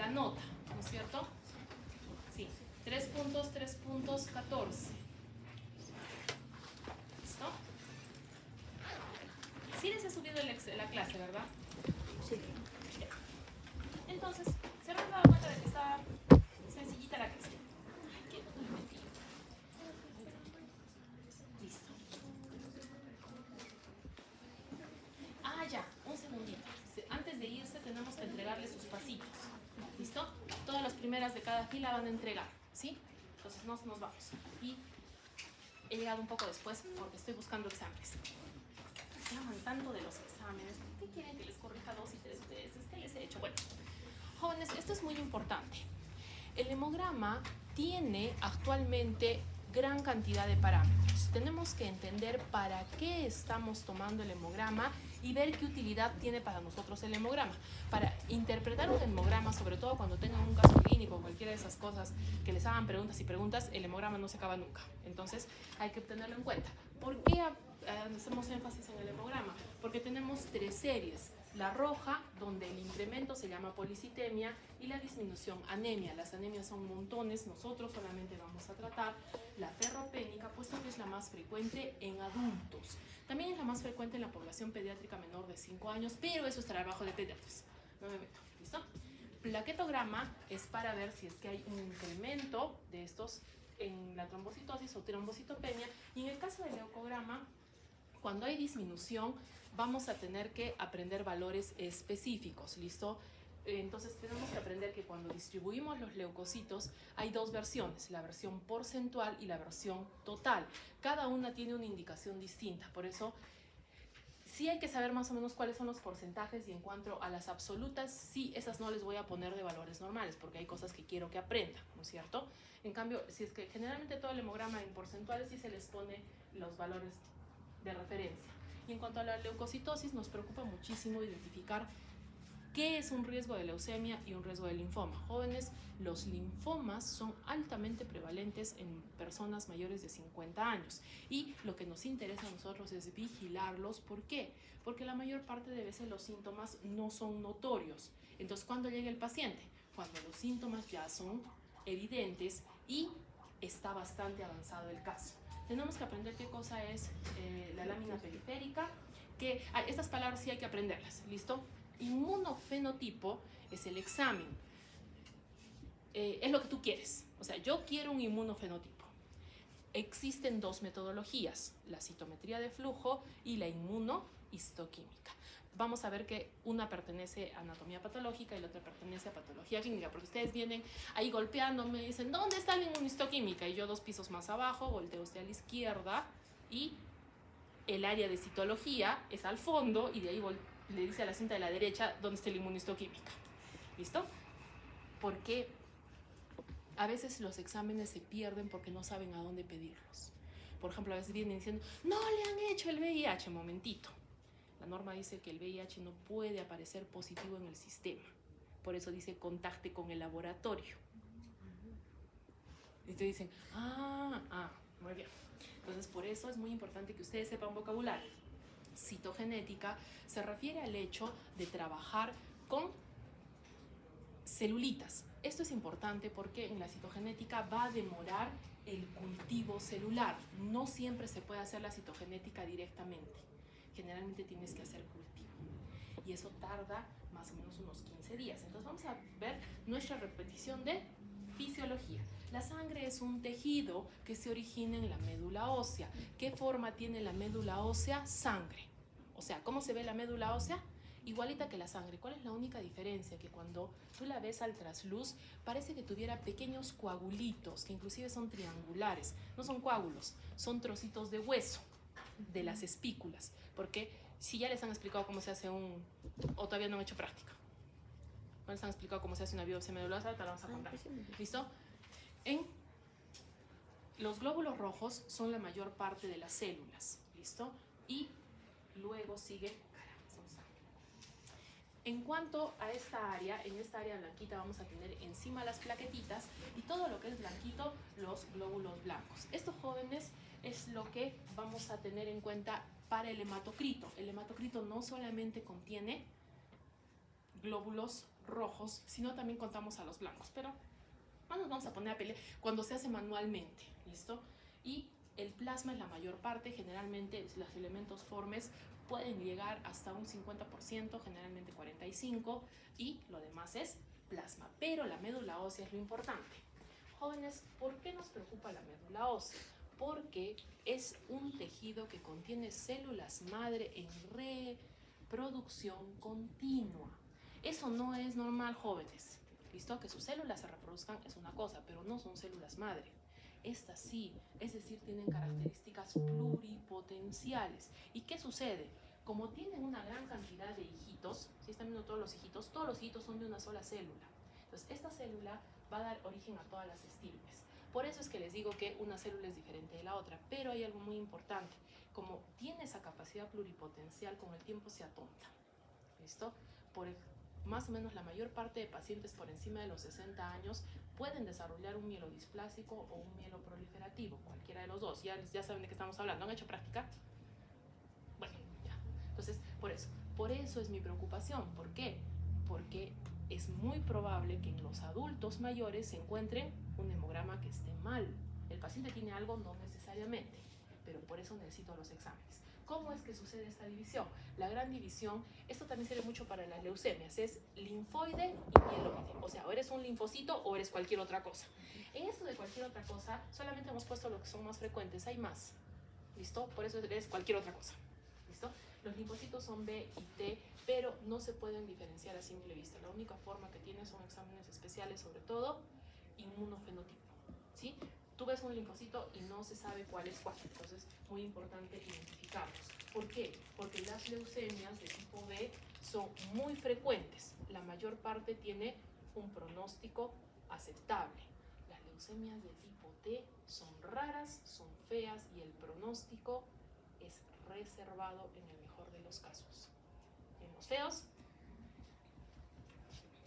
la nota, ¿no es cierto? Sí, 3 puntos, 14. ¿Listo? Sí les he subido la clase, ¿verdad? Sí. Ya. Entonces, se habrán dado cuenta de que está sencillita la clase. Ay, qué mentira. Listo. Ah, ya, un segundito. Antes de irse tenemos que entregarle sus pasitos. ¿Listo? Todas las primeras de cada fila van a entregar, ¿sí? Entonces nos vamos. Y he llegado un poco después porque estoy buscando exámenes. Se llaman tanto de los exámenes. ¿Por qué quieren que les corrija 2 y 3 veces? ¿Qué les he hecho? Bueno, jóvenes, esto es muy importante. El hemograma tiene actualmente gran cantidad de parámetros. Tenemos que entender para qué estamos tomando el hemograma y ver qué utilidad tiene para nosotros el hemograma. Para interpretar un hemograma, sobre todo cuando tengan un caso clínico o cualquiera de esas cosas que les hagan preguntas y preguntas, el hemograma no se acaba nunca. Entonces hay que tenerlo en cuenta. ¿Por qué hacemos énfasis en el hemograma? Porque tenemos 3 series. La roja, donde el incremento se llama policitemia, y la disminución, anemia. Las anemias son montones, nosotros solamente vamos a tratar la ferropénica, puesto que es la más frecuente en adultos. También es la más frecuente en la población pediátrica menor de 5 años, pero eso estará abajo de pediatras. No me meto, ¿listo? Plaquetograma es para ver si es que hay un incremento de estos en la trombocitosis o trombocitopenia, y en el caso del leucograma, cuando hay disminución, vamos a tener que aprender valores específicos, ¿listo? Entonces tenemos que aprender que cuando distribuimos los leucocitos hay 2 versiones, la versión porcentual y la versión total. Cada una tiene una indicación distinta, por eso sí hay que saber más o menos cuáles son los porcentajes, y en cuanto a las absolutas, sí, esas no les voy a poner de valores normales porque hay cosas que quiero que aprendan, ¿no es cierto? En cambio, si es que generalmente todo el hemograma en porcentuales sí se les pone los valores de referencia. Y en cuanto a la leucocitosis, nos preocupa muchísimo identificar qué es un riesgo de leucemia y un riesgo de linfoma. Jóvenes, los linfomas son altamente prevalentes en personas mayores de 50 años, y lo que nos interesa a nosotros es vigilarlos. ¿Por qué? Porque la mayor parte de veces los síntomas no son notorios. Entonces, ¿cuándo llega el paciente? Cuando los síntomas ya son evidentes y está bastante avanzado el caso. Tenemos que aprender qué cosa es la lámina periférica, que estas palabras sí hay que aprenderlas, ¿listo? Inmunofenotipo es el examen, es lo que tú quieres. O sea, yo quiero un inmunofenotipo. Existen 2 metodologías, la citometría de flujo y la inmunohistoquímica. Vamos a ver que una pertenece a anatomía patológica y la otra pertenece a patología clínica, porque ustedes vienen ahí golpeándome y dicen, ¿dónde está la inmunohistoquímica? Y yo 2 pisos más abajo, volteo usted a la izquierda y el área de citología es al fondo, y de ahí le dice a la cinta de la derecha dónde está la inmunohistoquímica. ¿Listo? Porque a veces los exámenes se pierden porque no saben a dónde pedirlos. Por ejemplo, a veces vienen diciendo, no le han hecho el VIH. Momentito. La norma dice que el VIH no puede aparecer positivo en el sistema. Por eso dice, contacte con el laboratorio. Y te dicen, muy bien. Entonces, por eso es muy importante que ustedes sepan vocabulario. Citogenética se refiere al hecho de trabajar con celulitas. Esto es importante porque en la citogenética va a demorar el cultivo celular. No siempre se puede hacer la citogenética directamente. Generalmente tienes que hacer cultivo. Y eso tarda más o menos unos 15 días. Entonces vamos a ver nuestra repetición de fisiología. La sangre es un tejido que se origina en la médula ósea. ¿Qué forma tiene la médula ósea? Sangre. O sea, ¿cómo se ve la médula ósea? Igualita que la sangre. ¿Cuál es la única diferencia? Que cuando tú la ves al trasluz, parece que tuviera pequeños coagulitos, que inclusive son triangulares. No son coágulos, son trocitos de hueso de las espículas. Porque si ya les han explicado cómo se hace o todavía no han hecho práctica, no les han explicado cómo se hace una biopsia medular, te la vamos a contar. ¿Listo? Los glóbulos rojos son la mayor parte de las células. ¿Listo? Y luego sigue. En cuanto a esta área, en esta área blanquita vamos a tener encima las plaquetitas, y todo lo que es blanquito, los glóbulos blancos. Estos, jóvenes, es lo que vamos a tener en cuenta para el hematocrito. El hematocrito no solamente contiene glóbulos rojos, sino también contamos a los blancos, pero no nos vamos a poner a pelear cuando se hace manualmente, ¿listo? Y el plasma es la mayor parte, generalmente los elementos formes pueden llegar hasta un 50%, generalmente 45%, y lo demás es plasma, pero la médula ósea es lo importante. Jóvenes, ¿por qué nos preocupa la médula ósea? Porque es un tejido que contiene células madre en reproducción continua. Eso no es normal, jóvenes. ¿Listo? Que sus células se reproduzcan es una cosa, pero no son células madre. Estas sí, es decir, tienen características pluripotenciales. ¿Y qué sucede? Como tienen una gran cantidad de hijitos, si están viendo todos los hijitos son de una sola célula. Entonces, esta célula va a dar origen a todas las estirpes. Por eso es que les digo que una célula es diferente de la otra, pero hay algo muy importante. Como tiene esa capacidad pluripotencial, con el tiempo se atonta. ¿Listo? Más o menos la mayor parte de pacientes por encima de los 60 años pueden desarrollar un mielodisplásico o un mieloproliferativo, cualquiera de los dos. Ya saben de qué estamos hablando. ¿Han hecho práctica? Bueno, ya. Entonces, por eso es mi preocupación. ¿Por qué? Porque es muy probable que en los adultos mayores se encuentren un hemograma que esté mal. El paciente tiene algo, no necesariamente, pero por eso necesito los exámenes. ¿Cómo es que sucede esta división? La gran división, esto también sirve mucho para las leucemias, es linfoide y mieloide. O sea, o eres un linfocito o eres cualquier otra cosa. En esto de cualquier otra cosa, solamente hemos puesto lo que son más frecuentes, hay más. ¿Listo? Por eso eres cualquier otra cosa. ¿Listo? Los linfocitos son B y T, pero no se pueden diferenciar a simple vista. La única forma que tienen son exámenes especiales, sobre todo inmunofenotipo. ¿Sí? Tú ves un linfocito y no se sabe cuál es cuál. Entonces, muy importante identificarlos. ¿Por qué? Porque las leucemias de tipo B son muy frecuentes. La mayor parte tiene un pronóstico aceptable. Las leucemias de tipo T son raras, son feas y el pronóstico es reservado en el mejor de los casos. En los feos,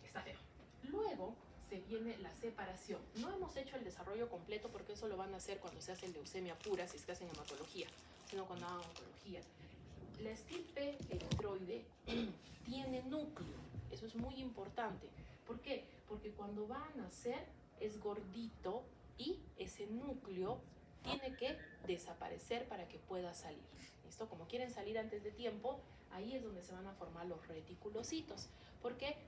está feo. Luego se viene la separación. No hemos hecho el desarrollo completo porque eso lo van a hacer cuando se hace leucemia pura, si es que hacen hematología, sino cuando hagan oncología. La estirpe eritroide tiene núcleo. Eso es muy importante. ¿Por qué? Porque cuando va a nacer es gordito y ese núcleo tiene que desaparecer para que pueda salir. ¿Listo? Como quieren salir antes de tiempo, ahí es donde se van a formar los reticulocitos. Porque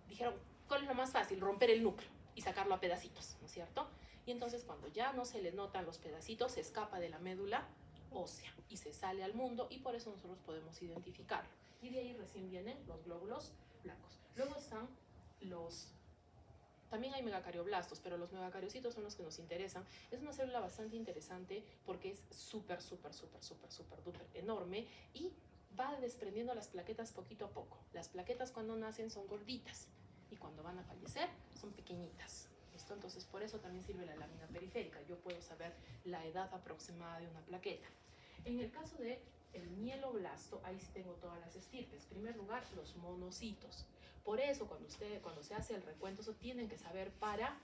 dijeron, ¿cuál es lo más fácil? Romper el núcleo y sacarlo a pedacitos, ¿no es cierto? Y entonces cuando ya no se le notan los pedacitos, se escapa de la médula ósea y se sale al mundo, y por eso nosotros podemos identificarlo. Y de ahí recién vienen los glóbulos blancos. Luego están también hay megacarioblastos, pero los megacariocitos son los que nos interesan. Es una célula bastante interesante porque es súper duper enorme y va desprendiendo las plaquetas poquito a poco. Las plaquetas cuando nacen son gorditas y cuando van a fallecer son pequeñitas. ¿Listo? Entonces por eso también sirve la lámina periférica. Yo puedo saber la edad aproximada de una plaqueta. En el caso de el mieloblasto, ahí sí tengo todas las estirpes. En primer lugar, los monocitos. Por eso cuando se hace el recuento, eso tienen que saber para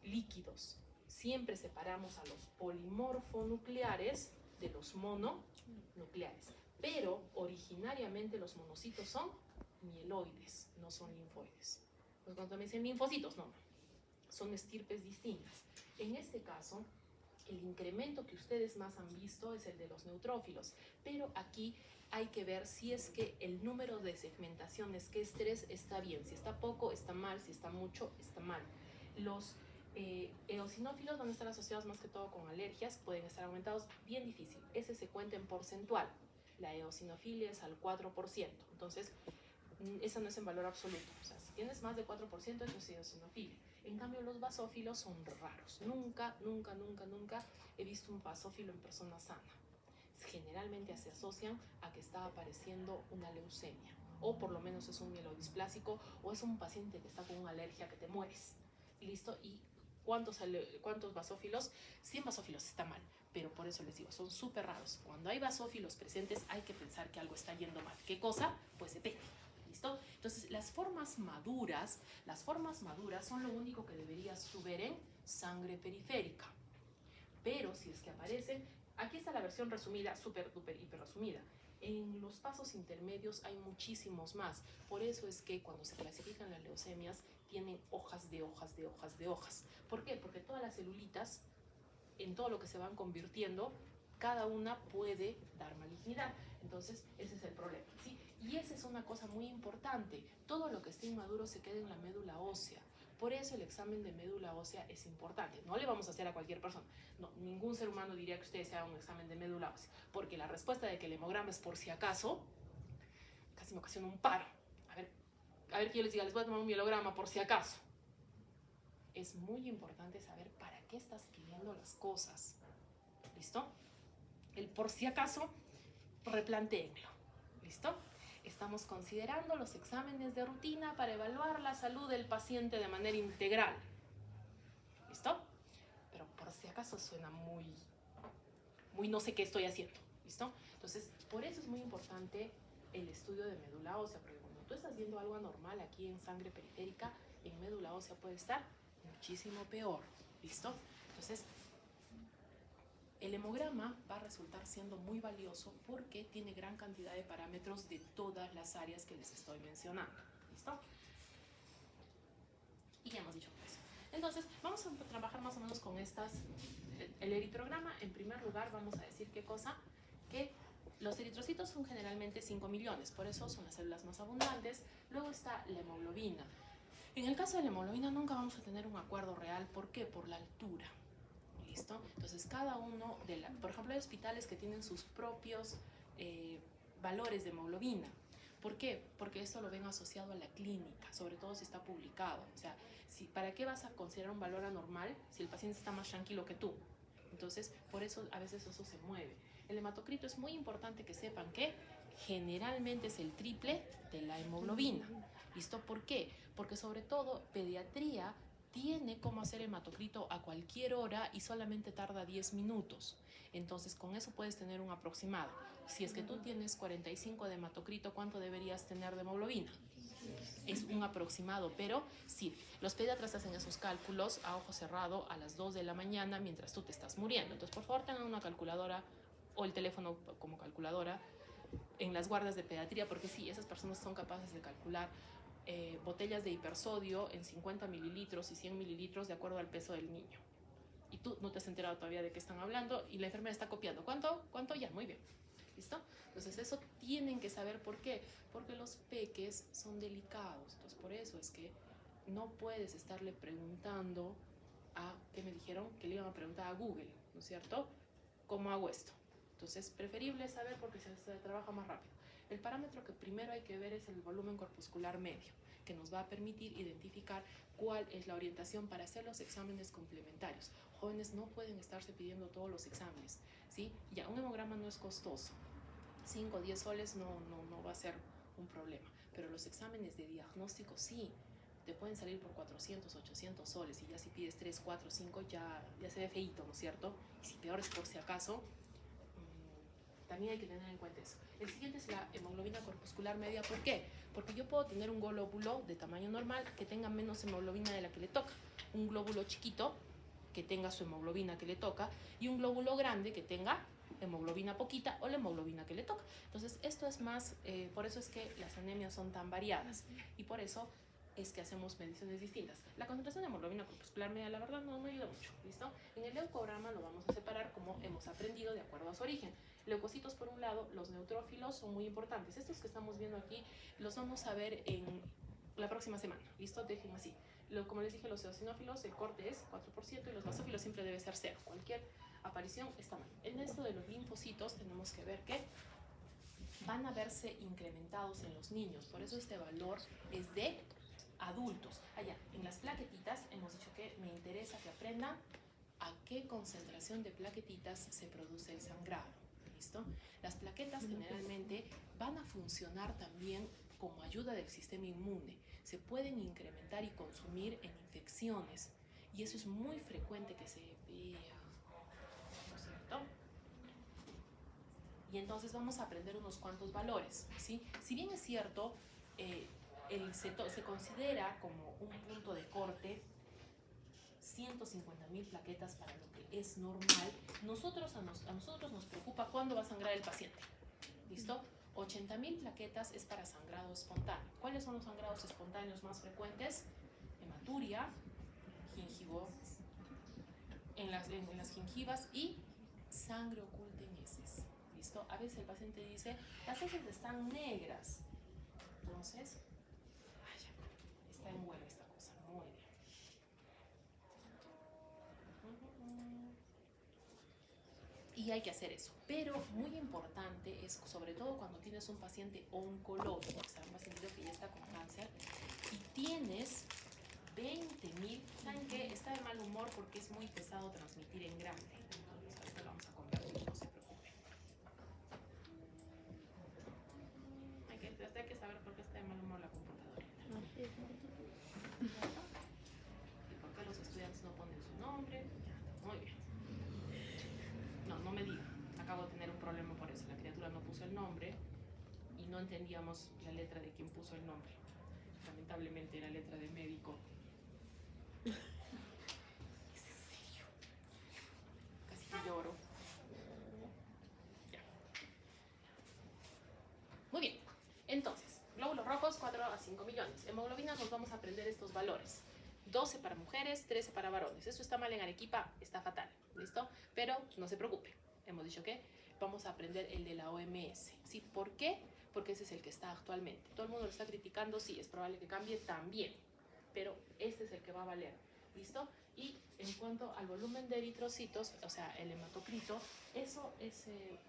líquidos. Siempre separamos a los polimorfonucleares de los mononucleares. Pero originariamente los monocitos son mieloides, no son linfoides. Pues cuando me dicen linfocitos, no, son estirpes distintas. En este caso, el incremento que ustedes más han visto es el de los neutrófilos, pero aquí hay que ver si es que el número de segmentaciones, que es 3, está bien. Si está poco, está mal. Si está mucho, está mal. Los eosinófilos van a estar asociados más que todo con alergias, pueden estar aumentados, bien difícil. Ese se cuenta en porcentual. La eosinofilia es al 4%, entonces esa no es en valor absoluto. O sea, si tienes más de 4%, eso es eosinofilia. En cambio, los basófilos son raros. Nunca he visto un basófilo en persona sana. Generalmente se asocian a que está apareciendo una leucemia, o por lo menos es un mielodisplásico, o es un paciente que está con una alergia que te mueres. ¿Listo? ¿Y cuántos basófilos? 100 basófilos está mal, pero por eso les digo, son súper raros. Cuando hay basófilos presentes hay que pensar que algo está yendo mal. ¿Qué cosa? Pues depende. ¿Listo? Entonces, las formas maduras son lo único que deberías ver en sangre periférica. Pero si es que aparecen, aquí está la versión resumida, súper, duper, hiper resumida. En los pasos intermedios hay muchísimos más. Por eso es que cuando se clasifican las leucemias tienen hojas de hojas de hojas de hojas. ¿Por qué? Porque todas las celulitas, en todo lo que se van convirtiendo, cada una puede dar malignidad. Entonces, ese es el problema, ¿sí? Y esa es una cosa muy importante. Todo lo que esté inmaduro se queda en la médula ósea. Por eso el examen de médula ósea es importante. No le vamos a hacer a cualquier persona. No, ningún ser humano diría que usted se haga un examen de médula ósea, porque la respuesta de que el hemograma es por si acaso, casi me ocasiona un paro. A ver que yo les diga, les voy a tomar un mielograma por si acaso. Es muy importante saber para qué estás pidiendo las cosas. ¿Listo? El por si acaso, replantéenlo. ¿Listo? Estamos considerando los exámenes de rutina para evaluar la salud del paciente de manera integral. ¿Listo? Pero por si acaso suena muy no sé qué estoy haciendo. ¿Listo? Entonces, por eso es muy importante el estudio de médula ósea, porque cuando tú estás viendo algo anormal aquí en sangre periférica, en médula ósea puede estar muchísimo peor. ¿Listo? Entonces, el hemograma va a resultar siendo muy valioso porque tiene gran cantidad de parámetros de todas las áreas que les estoy mencionando. ¿Listo? Y ya hemos dicho eso. Entonces, vamos a trabajar más o menos con estas. El eritrograma, en primer lugar, vamos a decir qué cosa, que los eritrocitos son generalmente 5 millones, por eso son las células más abundantes. Luego está la hemoglobina. En el caso de la hemoglobina nunca vamos a tener un acuerdo real. ¿Por qué? Por la altura. ¿Listo? Entonces, cada uno por ejemplo, hay hospitales que tienen sus propios valores de hemoglobina. ¿Por qué? Porque esto lo ven asociado a la clínica, sobre todo si está publicado. O sea, ¿para qué vas a considerar un valor anormal si el paciente está más tranquilo que tú? Entonces, por eso a veces eso se mueve. El hematocrito es muy importante que sepan que generalmente es el triple de la hemoglobina. ¿Listo? ¿Por qué? Porque sobre todo pediatría tiene cómo hacer hematocrito a cualquier hora y solamente tarda 10 minutos. Entonces, con eso puedes tener un aproximado. Si es que tú tienes 45 de hematocrito, ¿cuánto deberías tener de hemoglobina? Es un aproximado, pero sí, los pediatras hacen esos cálculos a ojo cerrado a las 2 de la mañana mientras tú te estás muriendo. Entonces, por favor, tengan una calculadora o el teléfono como calculadora en las guardas de pediatría, porque sí, esas personas son capaces de calcular botellas de hipersodio en 50 mililitros y 100 mililitros de acuerdo al peso del niño. Y tú no te has enterado todavía de qué están hablando y la enfermera está copiando. ¿Cuánto? ¿Cuánto? Ya, muy bien. ¿Listo? Entonces eso tienen que saber por qué. Porque los peques son delicados. Entonces por eso es que no puedes estarle preguntando ¿qué me dijeron? Que le iban a preguntar a Google, ¿no es cierto? ¿Cómo hago esto? Entonces preferible saber porque se trabaja más rápido. El parámetro que primero hay que ver es el volumen corpuscular medio, que nos va a permitir identificar cuál es la orientación para hacer los exámenes complementarios. Jóvenes no pueden estarse pidiendo todos los exámenes, ¿sí? Ya, un hemograma no es costoso. 5 o 10 soles no va a ser un problema, pero los exámenes de diagnóstico sí, te pueden salir por 400, 800 soles y ya si pides 3, 4, 5 ya se ve feíto, ¿no es cierto? Y si peor es por si acaso, también hay que tener en cuenta eso. El siguiente es la hemoglobina corpuscular media. ¿Por qué? Porque yo puedo tener un glóbulo de tamaño normal que tenga menos hemoglobina de la que le toca, un glóbulo chiquito que tenga su hemoglobina que le toca y un glóbulo grande que tenga hemoglobina poquita o la hemoglobina que le toca. Entonces esto es más, por eso es que las anemias son tan variadas y por eso es que hacemos mediciones distintas. La concentración de hemoglobina corpuscular media, la verdad, no ayuda mucho, ¿listo? En el leucograma lo vamos a separar como hemos aprendido de acuerdo a su origen. Leucocitos por un lado, los neutrófilos son muy importantes. Estos que estamos viendo aquí los vamos a ver en la próxima semana, ¿listo? Déjenme así. Como les dije, los eosinófilos, el corte es 4% y los basófilos siempre debe ser 0. Cualquier aparición está mal. En esto de los linfocitos tenemos que ver que van a verse incrementados en los niños. Por eso este valor es de adultos. Allá, en las plaquetitas hemos dicho que me interesa que aprendan a qué concentración de plaquetitas se produce el sangrado. ¿Listo? Las plaquetas generalmente van a funcionar también como ayuda del sistema inmune. Se pueden incrementar y consumir en infecciones. Y eso es muy frecuente que se vea. ¿No es cierto? Y entonces vamos a aprender unos cuantos valores, ¿sí? Si bien es cierto, se considera como un punto de corte 150.000 plaquetas para lo que es normal, a nosotros nos preocupa cuándo va a sangrar el paciente. ¿Listo? 80.000 plaquetas es para sangrado espontáneo. ¿Cuáles son los sangrados espontáneos más frecuentes? Hematuria, gingivo, en las gingivas y sangre oculta en heces. ¿Listo? A veces el paciente dice, las heces están negras. Entonces, está en huelga esta cosa. Muy bien. Y hay que hacer eso. Pero muy importante es, sobre todo cuando tienes un paciente oncológico, o sea, un paciente que ya está con cáncer, y tienes 20.000, ¿saben qué? Está de mal humor porque es muy pesado transmitir en grande. Entonces, ahorita lo vamos a convertir, no se preocupen. Hay que saber por qué está de mal humor la computadora. ¿Y por qué los estudiantes no ponen su nombre? Ya, muy bien. No me digan. Acabo de tener un problema por eso. La criatura no puso el nombre y no entendíamos la letra de quién puso el nombre. Lamentablemente era letra de médico. ¿Es en serio? Casi lloro. Ya. Muy bien. Entonces, glóbulos rojos, 4 a 5 millones. Hemoglobina nos vamos a aprender estos valores. 12 para mujeres, 13 para varones. Eso está mal en Arequipa, está fatal. ¿Listo? Pero no se preocupe. Hemos dicho que vamos a aprender el de la OMS. ¿Sí? ¿Por qué? Porque ese es el que está actualmente. Todo el mundo lo está criticando, sí, es probable que cambie también. Pero este es el que va a valer. ¿Listo? Y en cuanto al volumen de eritrocitos, o sea, el hematocrito, eso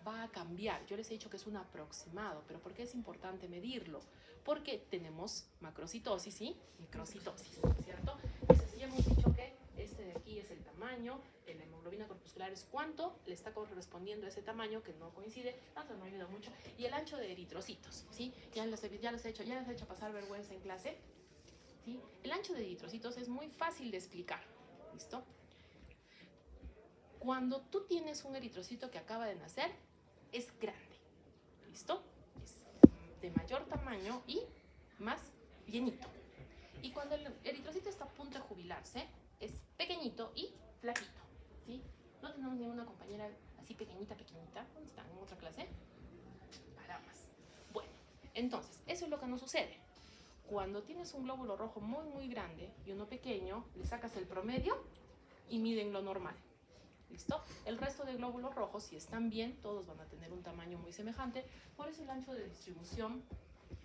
va a cambiar. Yo les he dicho que es un aproximado, pero ¿por qué es importante medirlo? Porque tenemos macrocitosis y microcitosis, ¿cierto? Entonces ya hemos dicho que este de aquí es el tamaño, la hemoglobina corpuscular es cuánto le está correspondiendo a ese tamaño, que no coincide, tanto no ayuda mucho, y el ancho de eritrocitos, ¿sí? Ya les he hecho pasar vergüenza en clase, ¿sí? El ancho de eritrocitos es muy fácil de explicar, ¿listo? Cuando tú tienes un eritrocito que acaba de nacer, es grande, ¿listo? Es de mayor tamaño y más llenito. Y cuando el eritrocito está a punto de jubilarse, es pequeñito y flaquito, ¿sí? No tenemos ninguna compañera así pequeñita. ¿Dónde están? ¿En otra clase? Para más. Bueno, entonces, eso es lo que nos sucede. Cuando tienes un glóbulo rojo muy, muy grande y uno pequeño, le sacas el promedio y miden lo normal. ¿Listo? El resto de glóbulos rojos, si están bien, todos van a tener un tamaño muy semejante. Por eso el ancho de distribución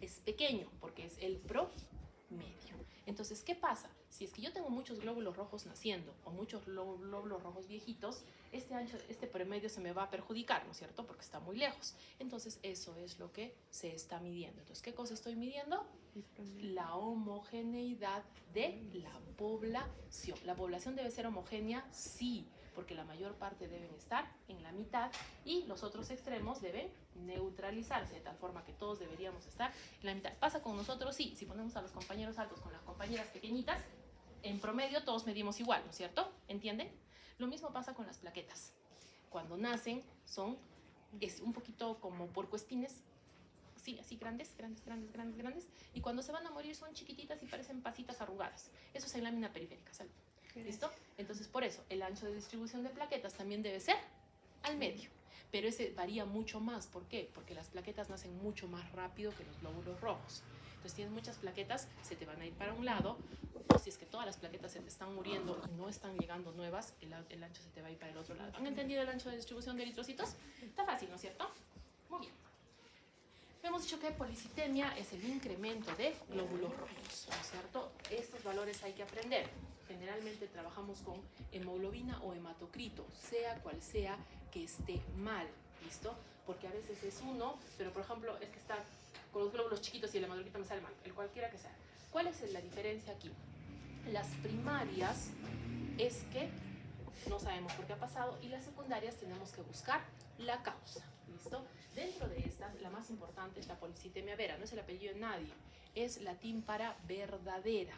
es pequeño, porque es el promedio. Entonces, ¿qué pasa? Si es que yo tengo muchos glóbulos rojos naciendo o muchos glóbulos rojos viejitos, este promedio se me va a perjudicar, ¿no es cierto? Porque está muy lejos. Entonces, eso es lo que se está midiendo. Entonces, ¿qué cosa estoy midiendo? La homogeneidad de la población. ¿La población debe ser homogénea? Sí, porque la mayor parte deben estar en la mitad y los otros extremos deben neutralizarse, de tal forma que todos deberíamos estar en la mitad. ¿Pasa con nosotros? Sí, si ponemos a los compañeros altos con las compañeras pequeñitas, en promedio todos medimos igual, ¿no es cierto? ¿Entienden? Lo mismo pasa con las plaquetas. Cuando nacen es un poquito como puercoespines, sí, así grandes, y cuando se van a morir son chiquititas y parecen pasitas arrugadas. Eso es en lámina periférica, ¿sale? ¿Listo? Entonces, por eso, el ancho de distribución de plaquetas también debe ser al medio. Pero ese varía mucho más. ¿Por qué? Porque las plaquetas nacen mucho más rápido que los glóbulos rojos. Entonces, tienes muchas plaquetas, se te van a ir para un lado. O si es que todas las plaquetas se te están muriendo y no están llegando nuevas, el ancho se te va a ir para el otro lado. ¿Han entendido el ancho de distribución de eritrocitos? Está fácil, ¿no es cierto? Muy bien. Hemos dicho que policitemia es el incremento de glóbulos rojos, ¿no es cierto? Estos valores hay que aprender. Generalmente trabajamos con hemoglobina o hematocrito, sea cual sea que esté mal, ¿listo? Porque a veces es uno, pero por ejemplo es que está con los glóbulos chiquitos y el hematocrito me sale mal, el cualquiera que sea. ¿Cuál es la diferencia aquí? Las primarias es que no sabemos por qué ha pasado y las secundarias tenemos que buscar la causa, ¿listo? Dentro de estas, la más importante es la policitemia vera, no es el apellido de nadie, es latín para verdadera.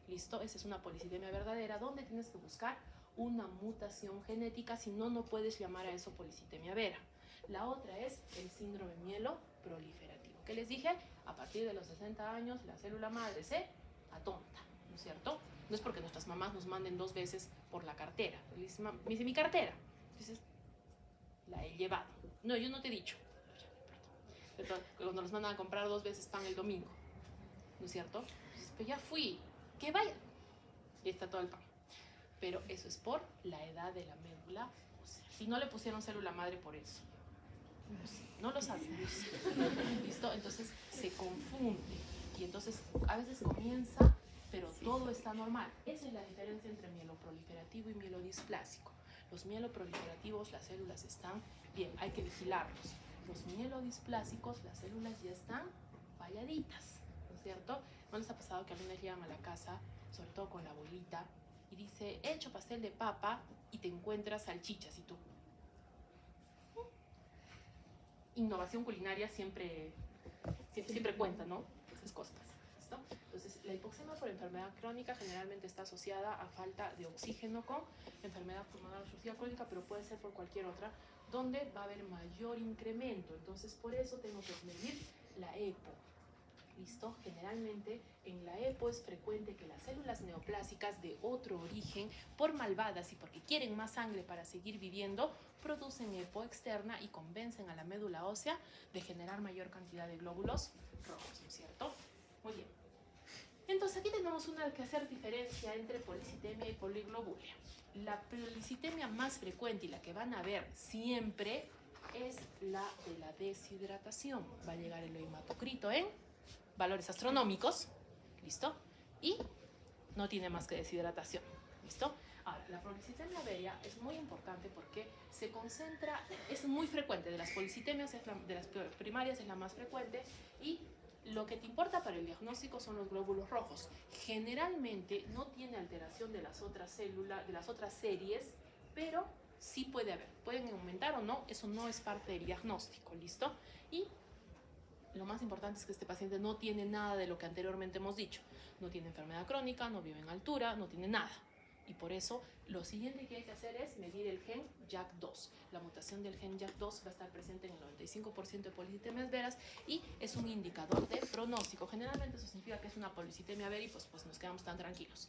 ¿Listo? Esa es una policitemia verdadera donde tienes que buscar una mutación genética, si no, no puedes llamar a eso policitemia vera. La otra es el síndrome mieloproliferativo. ¿Qué les dije? A partir de los 60 años la célula madre se atonta, ¿no es cierto? No es porque nuestras mamás nos manden 2 veces por la cartera. Me dice, mi cartera. Dices, la he llevado. No, yo no te he dicho. Cuando los mandan a comprar 2 veces pan el domingo, ¿no es cierto? Entonces, pues ya fui, que vaya. Y está todo el pan. Pero eso es por la edad de la médula ósea. Si no le pusieron célula madre por eso. No lo sabemos. ¿Listo? Entonces se confunde. Y entonces a veces comienza, pero todo está normal. Esa es la diferencia entre mieloproliferativo y mielodisplásico. Los mieloproliferativos, las células están bien, hay que vigilarlos. Los mielodisplásicos, las células ya están falladitas, ¿no es cierto? ¿No les ha pasado que algunas llegan a la casa, sobre todo con la abuelita, y dice, he hecho pastel de papa, y te encuentras salchichas y tú? Innovación culinaria siempre cuenta, ¿no? Esas cosas. ¿Listo? Entonces, la hipoxemia por enfermedad crónica generalmente está asociada a falta de oxígeno con enfermedad pulmonar obstructiva crónica, pero puede ser por cualquier otra, donde va a haber mayor incremento. Entonces, por eso tengo que medir la EPO. ¿Listo? Generalmente en la EPO es frecuente que las células neoplásicas de otro origen, por malvadas y porque quieren más sangre para seguir viviendo, producen EPO externa y convencen a la médula ósea de generar mayor cantidad de glóbulos rojos, ¿no es cierto? Muy bien. Entonces aquí tenemos que hacer diferencia entre policitemia y poliglobulia. La policitemia más frecuente y la que van a ver siempre es la de la deshidratación. Va a llegar el hematocrito en valores astronómicos, ¿listo? Y no tiene más que deshidratación, ¿listo? Ahora, la policitemia averia es muy importante porque se concentra, es muy frecuente, de las policitemias, de las primarias es la más frecuente, y lo que te importa para el diagnóstico son los glóbulos rojos. Generalmente no tiene alteración de las otras células, de las otras series, pero sí puede haber, pueden aumentar o no, eso no es parte del diagnóstico, ¿listo? Y lo más importante es que este paciente no tiene nada de lo que anteriormente hemos dicho. No tiene enfermedad crónica, no vive en altura, no tiene nada. Y por eso lo siguiente que hay que hacer es medir el gen JAK2. La mutación del gen JAK2 va a estar presente en el 95% de policitemias veras y es un indicador de pronóstico. Generalmente eso significa que es una policitemia vera y pues nos quedamos tan tranquilos.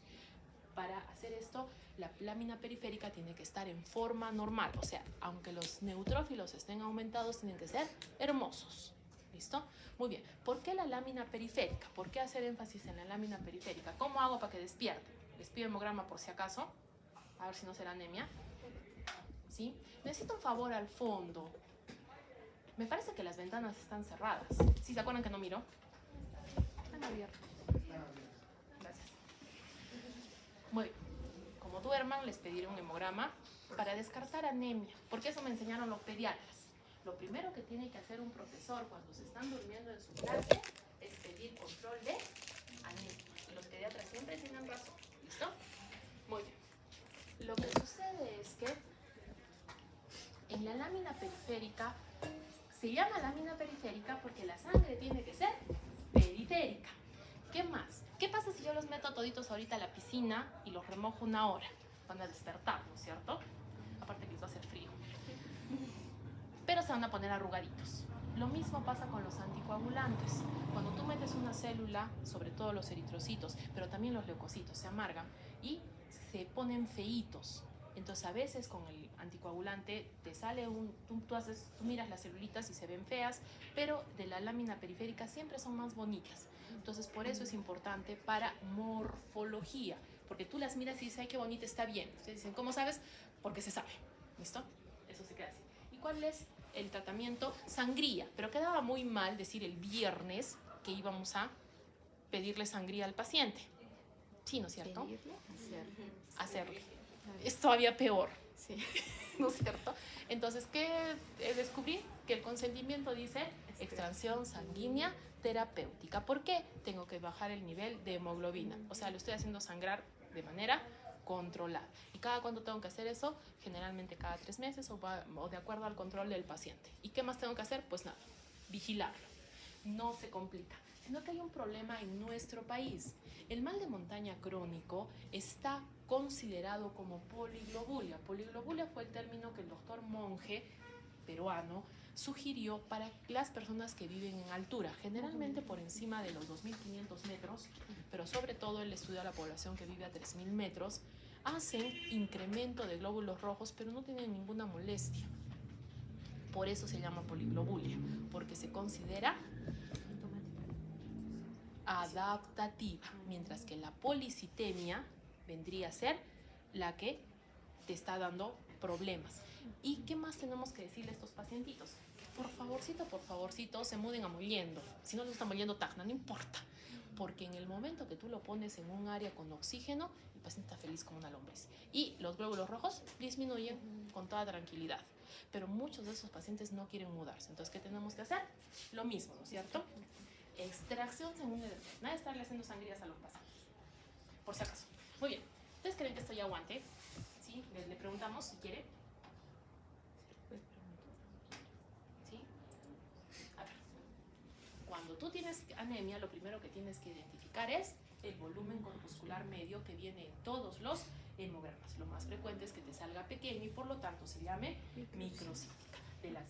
Para hacer esto, la lámina periférica tiene que estar en forma normal. O sea, aunque los neutrófilos estén aumentados, tienen que ser hermosos. ¿Listo? Muy bien. ¿Por qué la lámina periférica? ¿Por qué hacer énfasis en la lámina periférica? ¿Cómo hago para que despierte? Les pido hemograma por si acaso. A ver si no será anemia. ¿Sí? Necesito un favor al fondo. Me parece que las ventanas están cerradas. ¿Sí se acuerdan que no miro? Están abiertas. Gracias. Muy bien. Como duerman, les pediré un hemograma para descartar anemia. Porque eso me enseñaron los pediatras. Lo primero que tiene que hacer un profesor cuando se están durmiendo en su clase es pedir control de anemia. Y los pediatras siempre tienen razón. ¿Listo? Muy bien. Lo que sucede es que en la lámina periférica se llama lámina periférica porque la sangre tiene que ser periférica. ¿Qué más? ¿Qué pasa si yo los meto toditos ahorita a la piscina y los remojo 1 hora? Van a despertar, ¿no es cierto? Aparte que les va a hacer frío. Pero se van a poner arrugaditos. Lo mismo pasa con los anticoagulantes. Cuando tú metes una célula, sobre todo los eritrocitos, pero también los leucocitos, se amargan y se ponen feitos. Entonces a veces con el anticoagulante te sale tú miras las celulitas y se ven feas, pero de la lámina periférica siempre son más bonitas. Entonces por eso es importante para morfología, porque tú las miras y dices, ay, qué bonita, está bien. Ustedes dicen, ¿cómo sabes? Porque se sabe. ¿Listo? Eso se queda así. ¿Y cuál es el tratamiento? Sangría, pero quedaba muy mal decir el viernes que íbamos a pedirle sangría al paciente. Sí, ¿no es cierto? Hacerlo. Es todavía peor. Sí. ¿No es cierto? Entonces, ¿qué descubrí? Que el consentimiento dice extracción sanguínea terapéutica. ¿Por qué? Tengo que bajar el nivel de hemoglobina. O sea, lo estoy haciendo sangrar de manera controlada. ¿Y cada cuánto tengo que hacer eso? Generalmente cada 3 meses o de acuerdo al control del paciente. ¿Y qué más tengo que hacer? Pues nada, vigilarlo. No se complica, sino que hay un problema en nuestro país. El mal de montaña crónico está considerado como poliglobulia. Poliglobulia fue el término que el doctor Monge, peruano, sugirió para las personas que viven en altura, generalmente por encima de los 2.500 metros, pero sobre todo el estudio a la población que vive a 3.000 metros, hacen incremento de glóbulos rojos, pero no tienen ninguna molestia. Por eso se llama poliglobulia, porque se considera adaptativa, mientras que la policitemia vendría a ser la que te está dando problemas. ¿Y qué más tenemos que decirle a estos pacientitos? Que por favorcito, se muden a Mollendo. Si no les gusta Mollendo, Tacna, no importa. Porque en el momento que tú lo pones en un área con oxígeno, el paciente está feliz como una lombriz. Y los glóbulos rojos disminuyen con toda tranquilidad. Pero muchos de esos pacientes no quieren mudarse. Entonces, ¿qué tenemos que hacer? Lo mismo, ¿no es cierto? Extracción según el edema. Nada de estarle haciendo sangrías a los pacientes. Por si acaso. Muy bien. ¿Ustedes creen que esto ya aguante? ¿Sí? Le preguntamos si quiere. ¿Sí? A ver. Cuando tú tienes anemia, lo primero que tienes que identificar es el volumen corpuscular medio que viene en todos los hemogramas. Lo más frecuente es que te salga pequeño y por lo tanto se llame microcítica.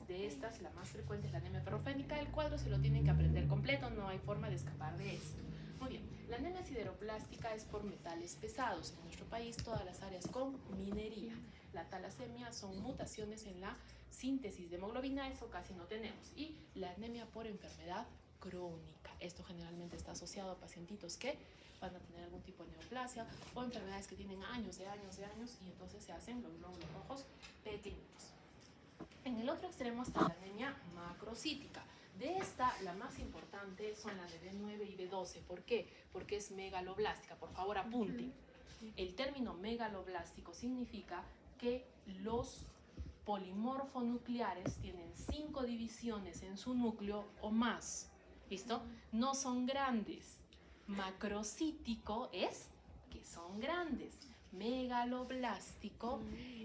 De estas, la más frecuente es la anemia ferropénica. El cuadro se lo tienen que aprender completo, no hay forma de escapar de eso. Muy bien, la anemia sideroplástica es por metales pesados. En nuestro país, todas las áreas con minería. La talasemia son mutaciones en la síntesis de hemoglobina, eso casi no tenemos. Y la anemia por enfermedad crónica. Esto generalmente está asociado a pacientitos que van a tener algún tipo de neoplasia o enfermedades que tienen años y entonces se hacen los glóbulos rojos pequeñitos. En el otro extremo está la anemia macrocítica. De esta, la más importante son las de B9 y B12. ¿Por qué? Porque es megaloblástica. Por favor, apunten. El término megaloblástico significa que los polimorfonucleares tienen 5 divisiones en su núcleo o más. ¿Listo? No son grandes. Macrocítico es que son grandes. Megaloblástico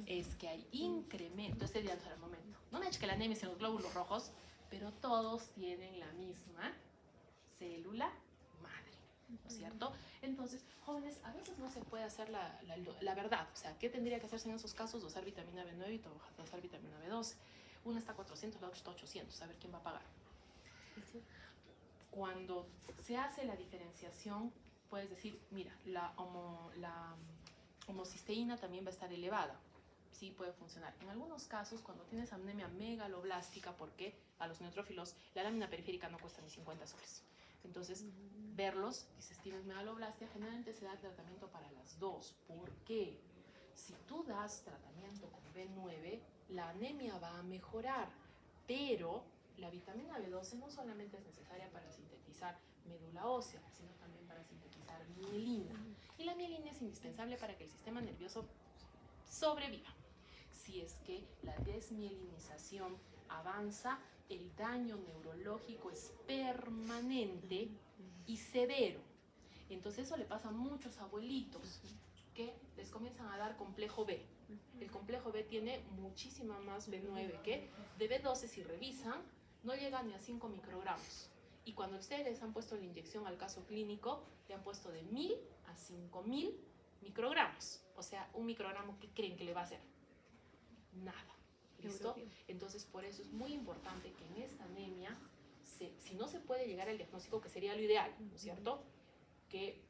es que hay incremento. Este día al momento. No me ha dicho que la anemia es en los glóbulos rojos, pero todos tienen la misma célula madre, ¿no es cierto? Entonces, jóvenes, a veces no se puede hacer la verdad. O sea, ¿qué tendría que hacerse en esos casos? Dosar vitamina B9 y dosar vitamina B12. Una está a 400, la otra está a 800. A ver quién va a pagar. Cuando se hace la diferenciación, puedes decir, mira, la homocisteína también va a estar elevada. Sí puede funcionar. En algunos casos, cuando tienes anemia megaloblástica, porque a los neutrófilos la lámina periférica no cuesta ni 50 soles. Entonces, verlos, dices, tienes megaloblastia, generalmente se da tratamiento para las dos. ¿Por qué? Si tú das tratamiento con B9, la anemia va a mejorar, pero la vitamina B12 no solamente es necesaria para sintetizar médula ósea, sino también para sintetizar mielina. Y la mielina es indispensable para que el sistema nervioso sobreviva. Si es que la desmielinización avanza, el daño neurológico es permanente y severo. Entonces eso le pasa a muchos abuelitos que les comienzan a dar complejo B. El complejo B tiene muchísima más B9 que de B12, si revisan, no llega ni a 5 microgramos. Y cuando ustedes les han puesto la inyección al caso clínico, le han puesto de 1000 a 5000 microgramos. O sea, un microgramo, ¿qué creen que le va a hacer? Nada. ¿Listo? Entonces, por eso es muy importante que en esta anemia, si no se puede llegar al diagnóstico, que sería lo ideal, ¿no es cierto? Que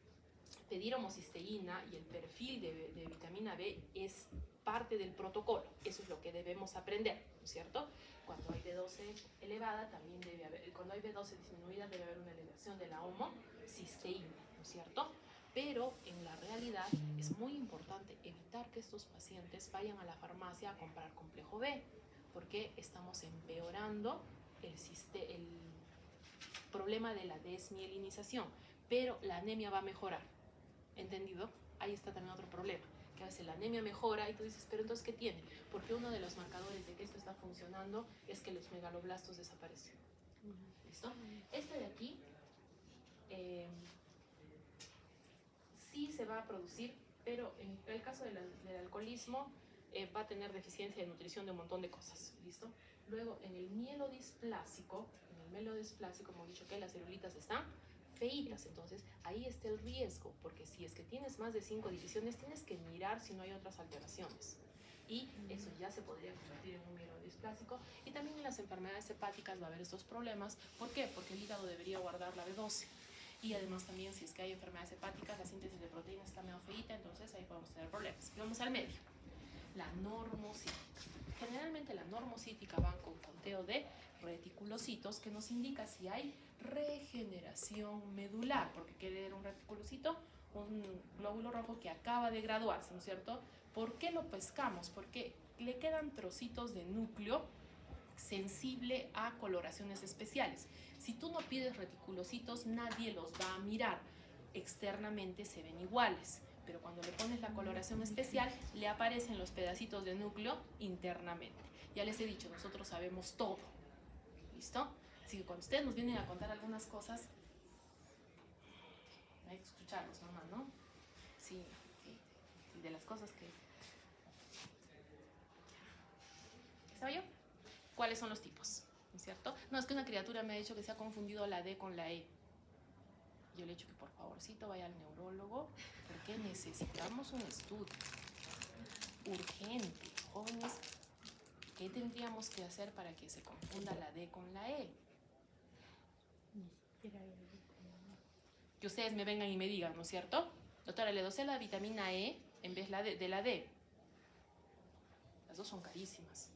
pedir homocisteína y el perfil de vitamina B es parte del protocolo. Eso es lo que debemos aprender, ¿no es cierto? Cuando hay B12 elevada, también debe haber, cuando hay B12 disminuida, debe haber una elevación de la homocisteína, ¿no es cierto? Pero en la realidad es muy importante evitar que estos pacientes vayan a la farmacia a comprar complejo B, porque estamos empeorando el problema de la desmielinización, pero la anemia va a mejorar. ¿Entendido? Ahí está también otro problema, que a veces la anemia mejora y tú dices, pero entonces, ¿qué tiene? Porque uno de los marcadores de que esto está funcionando es que los megaloblastos desaparecen. ¿Listo? Este de aquí sí se va a producir, pero en el caso del alcoholismo va a tener deficiencia de nutrición de un montón de cosas. ¿Listo? Luego, en el mielodisplásico hemos dicho que las celulitas están feitas, entonces ahí está el riesgo, porque si es que tienes más de 5 divisiones, tienes que mirar si no hay otras alteraciones. Y eso ya se podría convertir en un mielodisplásico. Y también en las enfermedades hepáticas va a haber estos problemas. ¿Por qué? Porque el hígado debería guardar la B12. Y además también si es que hay enfermedades hepáticas, la síntesis de proteínas está medio feíta, entonces ahí podemos tener problemas. Y vamos al medio. La normocítica. Generalmente la normocítica va con conteo de reticulocitos que nos indica si hay regeneración medular, porque quiere un reticulocito, un glóbulo rojo que acaba de graduarse, ¿no es cierto? ¿Por qué lo pescamos? Porque le quedan trocitos de núcleo sensible a coloraciones especiales. Si tú no pides reticulocitos, nadie los va a mirar. Externamente se ven iguales, pero cuando le pones la coloración especial, le aparecen los pedacitos de núcleo internamente. Ya les he dicho, nosotros sabemos todo. ¿Listo? Así que cuando ustedes nos vienen a contar algunas cosas, hay que escucharlos nomás, ¿no? Sí, de las cosas que... ¿Estaba yo? ¿Cuáles son los tipos? ¿No es cierto? No, es que una criatura me ha dicho que se ha confundido la D con la E. Yo le he dicho que por favorcito vaya al neurólogo, porque necesitamos un estudio urgente. Jóvenes, ¿qué tendríamos que hacer para que se confunda la D con la E? Que ustedes me vengan y me digan, ¿no es cierto? Doctora, le dosé la vitamina E en vez de la D. Las dos son carísimas.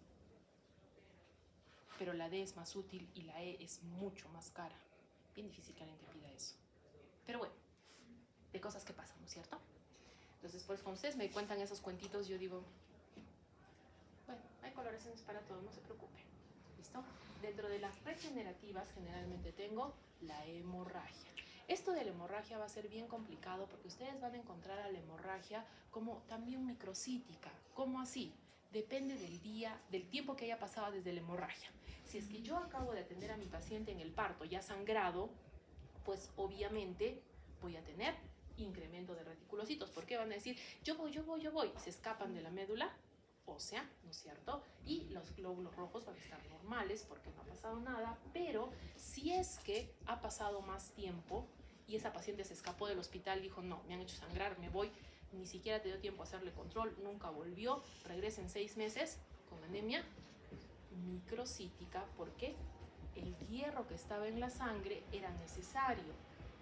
Pero la D es más útil y la E es mucho más cara. Bien difícil que alguien te pida eso. Pero bueno, de cosas que pasan, ¿no es cierto? Entonces, pues cuando ustedes me cuentan esos cuentitos, yo digo, bueno, hay coloraciones para todo, no se preocupe. ¿Listo? Dentro de las regenerativas, generalmente tengo la hemorragia. Esto de la hemorragia va a ser bien complicado porque ustedes van a encontrar a la hemorragia como también microcítica. ¿Cómo así? Depende del día, del tiempo que haya pasado desde la hemorragia. Si es que yo acabo de atender a mi paciente en el parto ya sangrado, pues obviamente voy a tener incremento de reticulocitos. ¿Por qué? Van a decir, yo voy, se escapan de la médula ósea, ¿no es cierto? Y los glóbulos rojos van a estar normales porque no ha pasado nada, pero si es que ha pasado más tiempo y esa paciente se escapó del hospital, dijo, no, me han hecho sangrar, me voy, ni siquiera te dio tiempo a hacerle control, nunca volvió, regresa en 6 meses con anemia microcítica, porque el hierro que estaba en la sangre era necesario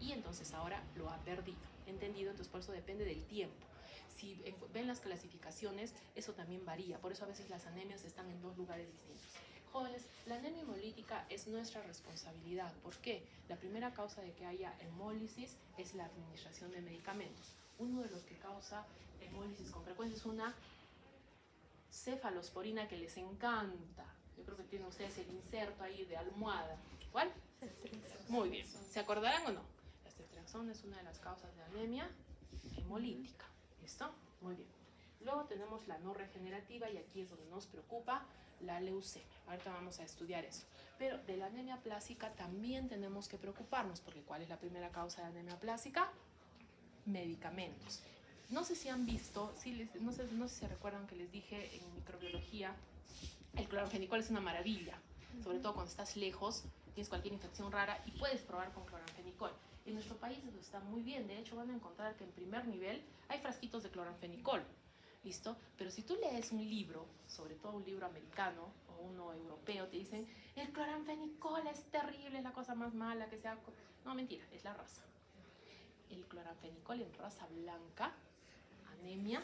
y entonces ahora lo ha perdido. ¿Entendido? Entonces por eso depende del tiempo. Si ven las clasificaciones, eso también varía. Por eso a veces las anemias están en 2 lugares distintos. Jóvenes, la anemia hemolítica es nuestra responsabilidad. ¿Por qué? La primera causa de que haya hemólisis es la administración de medicamentos. Uno de los que causa hemólisis con frecuencia es una cefalosporina que les encanta. Yo creo que tienen ustedes el inserto ahí de almohada. ¿Cuál? Muy bien. ¿Se acordarán o no? La ceftriaxona es una de las causas de anemia hemolítica. ¿Listo? Muy bien. Luego tenemos la no regenerativa y aquí es donde nos preocupa la leucemia. Ahorita vamos a estudiar eso. Pero de la anemia plásica también tenemos que preocuparnos, porque ¿cuál es la primera causa de anemia plásica? Medicamentos. No sé si han visto, no sé si se recuerdan que les dije en microbiología, el cloranfenicol es una maravilla, sobre todo cuando estás lejos, tienes cualquier infección rara y puedes probar con cloranfenicol. En nuestro país eso está muy bien, de hecho van a encontrar que en primer nivel hay frasquitos de cloranfenicol, ¿listo? Pero si tú lees un libro, sobre todo un libro americano o uno europeo, te dicen, el cloranfenicol es terrible, es la cosa más mala que sea. No, mentira, es la raza. El cloranfenicol en raza blanca, anemia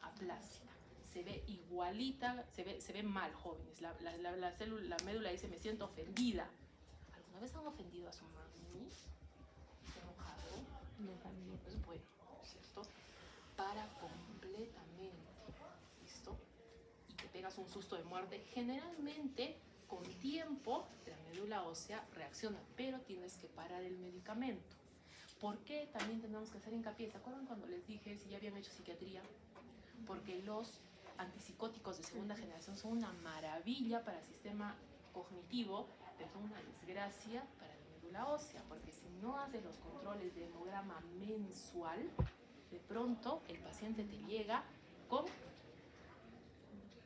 aplásica. Se ve igualita, se ve mal, jóvenes. La médula dice, me siento ofendida. ¿Alguna vez han ofendido a su mami? ¿Se ha enojado? No, pues bueno, ¿cierto? Para completamente, ¿listo? Y te pegas un susto de muerte. Generalmente, con tiempo, la médula ósea reacciona, pero tienes que parar el medicamento. ¿Por qué también tenemos que hacer hincapié? ¿Se acuerdan cuando les dije si ya habían hecho psiquiatría? Porque los antipsicóticos de segunda generación son una maravilla para el sistema cognitivo, pero son una desgracia para la médula ósea, porque si no haces los controles de hemograma mensual, de pronto el paciente te llega con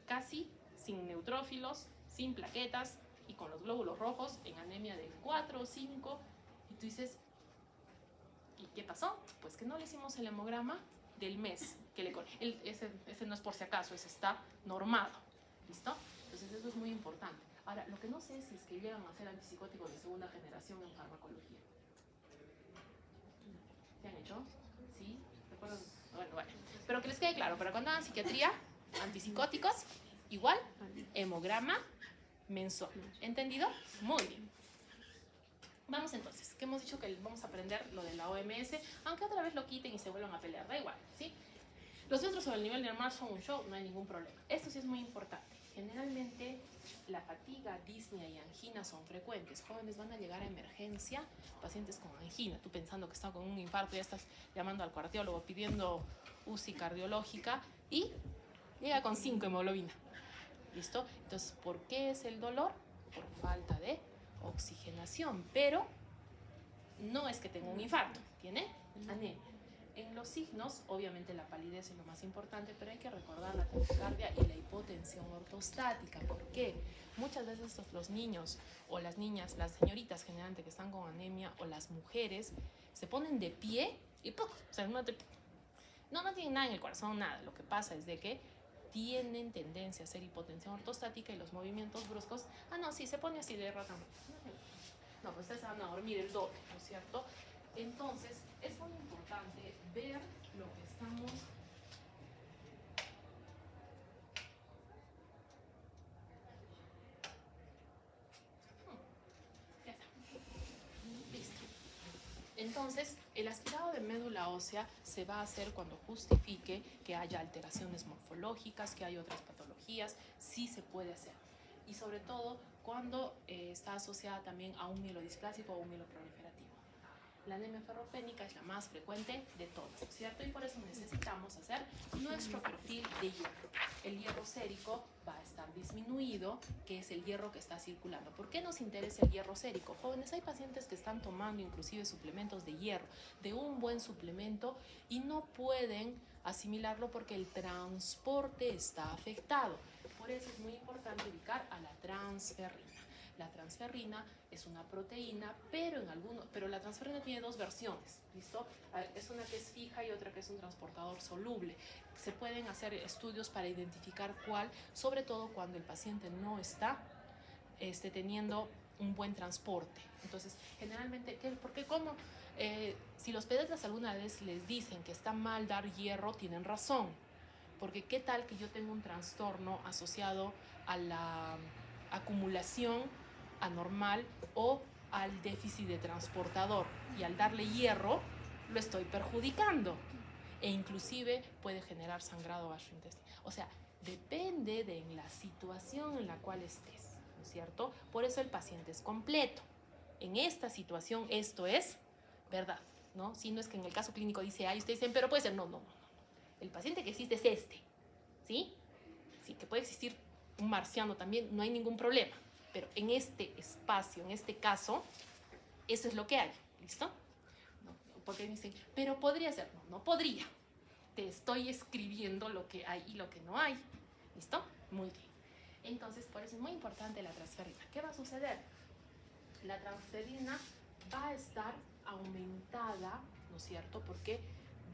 casi sin neutrófilos, sin plaquetas y con los glóbulos rojos en anemia de 4 o 5, y tú dices, ¿y qué pasó? Pues que no le hicimos el hemograma del mes. Ese no es por si acaso, ese está normado. ¿Listo? Entonces eso es muy importante. Ahora, lo que no sé es si es que llegan a ser antipsicóticos de segunda generación en farmacología. ¿Se han hecho? ¿Sí? ¿Recuerdan? Bueno. Pero que les quede claro, para cuando hagan psiquiatría, antipsicóticos igual hemograma mensual. ¿Entendido? Muy bien. Vamos entonces, que hemos dicho que vamos a aprender lo de la OMS, aunque otra vez lo quiten y se vuelvan a pelear, da igual, ¿sí? Los filtros sobre el nivel normal son un show, no hay ningún problema. Esto sí es muy importante. Generalmente la fatiga, disnea y angina son frecuentes. Jóvenes van a llegar a emergencia, pacientes con angina. Tú pensando que están con un infarto, ya estás llamando al cardiólogo pidiendo UCI cardiológica y llega con 5 hemoglobina. ¿Listo? Entonces, ¿por qué es el dolor? Por falta de oxigenación, pero no es que tenga un infarto, tiene anemia. En los signos, obviamente la palidez es lo más importante, pero hay que recordar la taquicardia y la hipotensión ortostática. ¿Por qué? Muchas veces los niños o las niñas, las señoritas generalmente que están con anemia o las mujeres, se ponen de pie y ¡puc! O sea, no tienen nada en el corazón, nada. Lo que pasa es de que tienen tendencia a hacer hipotensión ortostática y los movimientos bruscos, sí, se pone así de rata. No, pues ustedes van a dormir el doble, ¿no es cierto? Entonces, es muy importante ver lo que estamos... Ya está. Listo. Entonces, el aspirado de médula ósea se va a hacer cuando justifique que haya alteraciones morfológicas, que hay otras patologías, sí se puede hacer. Y sobre todo cuando está asociada también a un mielodisplásico o un mieloproliferativo. La anemia ferropénica es la más frecuente de todas, ¿cierto? Y por eso necesitamos hacer nuestro perfil de hierro. El hierro sérico va a estar disminuido, que es el hierro que está circulando. ¿Por qué nos interesa el hierro sérico? Jóvenes, hay pacientes que están tomando inclusive suplementos de hierro, de un buen suplemento, y no pueden asimilarlo porque el transporte está afectado. Por eso es muy importante ubicar a la transferrina. La transferrina es una proteína, pero la transferrina tiene dos versiones, ¿listo? Es una que es fija y otra que es un transportador soluble. Se pueden hacer estudios para identificar cuál, sobre todo cuando el paciente no está teniendo un buen transporte. Entonces, generalmente, ¿cómo? Si los pediatras alguna vez les dicen que está mal dar hierro, tienen razón. Porque qué tal que yo tengo un trastorno asociado a la acumulación anormal o al déficit de transportador, y al darle hierro lo estoy perjudicando e inclusive puede generar sangrado gastrointestinal. O sea, depende de la situación en la cual estés, ¿no es cierto? Por eso el paciente es completo. En esta situación esto es verdad, ¿no? Si no es que en el caso clínico dice, ustedes dicen, pero puede ser, no. El paciente que existe es ¿sí? Sí, que puede existir un marciano también, no hay ningún problema. Pero en este espacio, en este caso, eso es lo que hay, ¿listo? No, porque dicen, pero podría ser. No podría. Te estoy escribiendo lo que hay y lo que no hay, ¿listo? Muy bien. Entonces, por eso es muy importante la transferrina. ¿Qué va a suceder? La transferrina va a estar aumentada, ¿no es cierto? Porque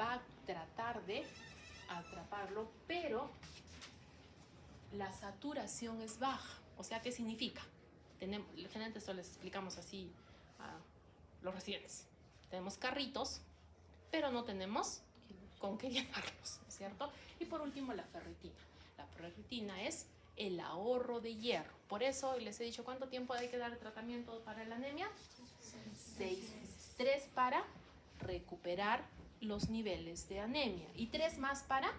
va a tratar de atraparlo, pero la saturación es baja. O sea, ¿qué significa? Generalmente esto les explicamos así a los residentes. Tenemos carritos, pero no tenemos con qué llenarlos, ¿no es cierto? Y por último, la ferritina. La ferritina es el ahorro de hierro. Por eso les he dicho, ¿cuánto tiempo hay que dar de tratamiento para la anemia? 6 meses. 3 para recuperar los niveles de anemia y 3 más para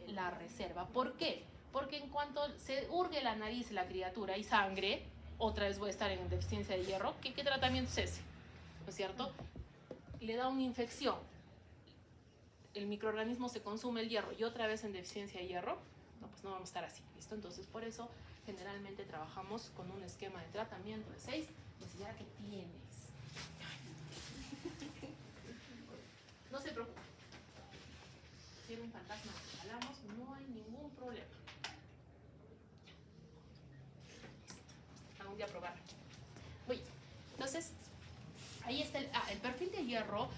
la reserva. ¿Por qué? Porque en cuanto se hurgue la nariz la criatura y sangre, otra vez voy a estar en deficiencia de hierro. ¿Qué tratamiento es ese? ¿No es cierto? Le da una infección, el microorganismo se consume el hierro y otra vez en deficiencia de hierro, pues no vamos a estar así, ¿listo? Entonces, por eso generalmente trabajamos con un esquema de tratamiento de 6 meses. ¿Ya que tienes? No se preocupe. Si hay un fantasma que hablamos, no hay ningún problema. Algún día probarlo. Muy bien. Entonces, ahí está el perfil de hierro.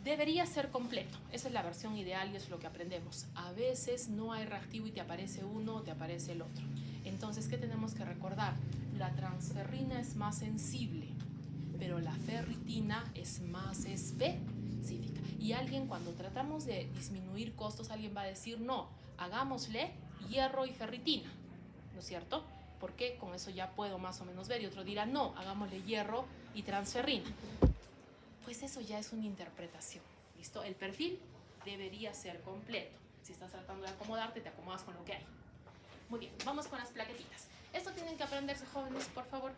Debería ser completo. Esa es la versión ideal y es lo que aprendemos. A veces no hay reactivo y te aparece uno o te aparece el otro. Entonces, ¿qué tenemos que recordar? La transferrina es más sensible, pero la ferritina es más específica. Y cuando tratamos de disminuir costos, alguien va a decir, no, hagámosle hierro y ferritina, ¿no es cierto? Porque con eso ya puedo más o menos ver, y otro dirá, no, hagámosle hierro y transferrina. Pues eso ya es una interpretación, ¿listo? El perfil debería ser completo. Si estás tratando de acomodarte, te acomodas con lo que hay. Muy bien, vamos con las plaquetitas. Esto tienen que aprenderse, jóvenes, por favor.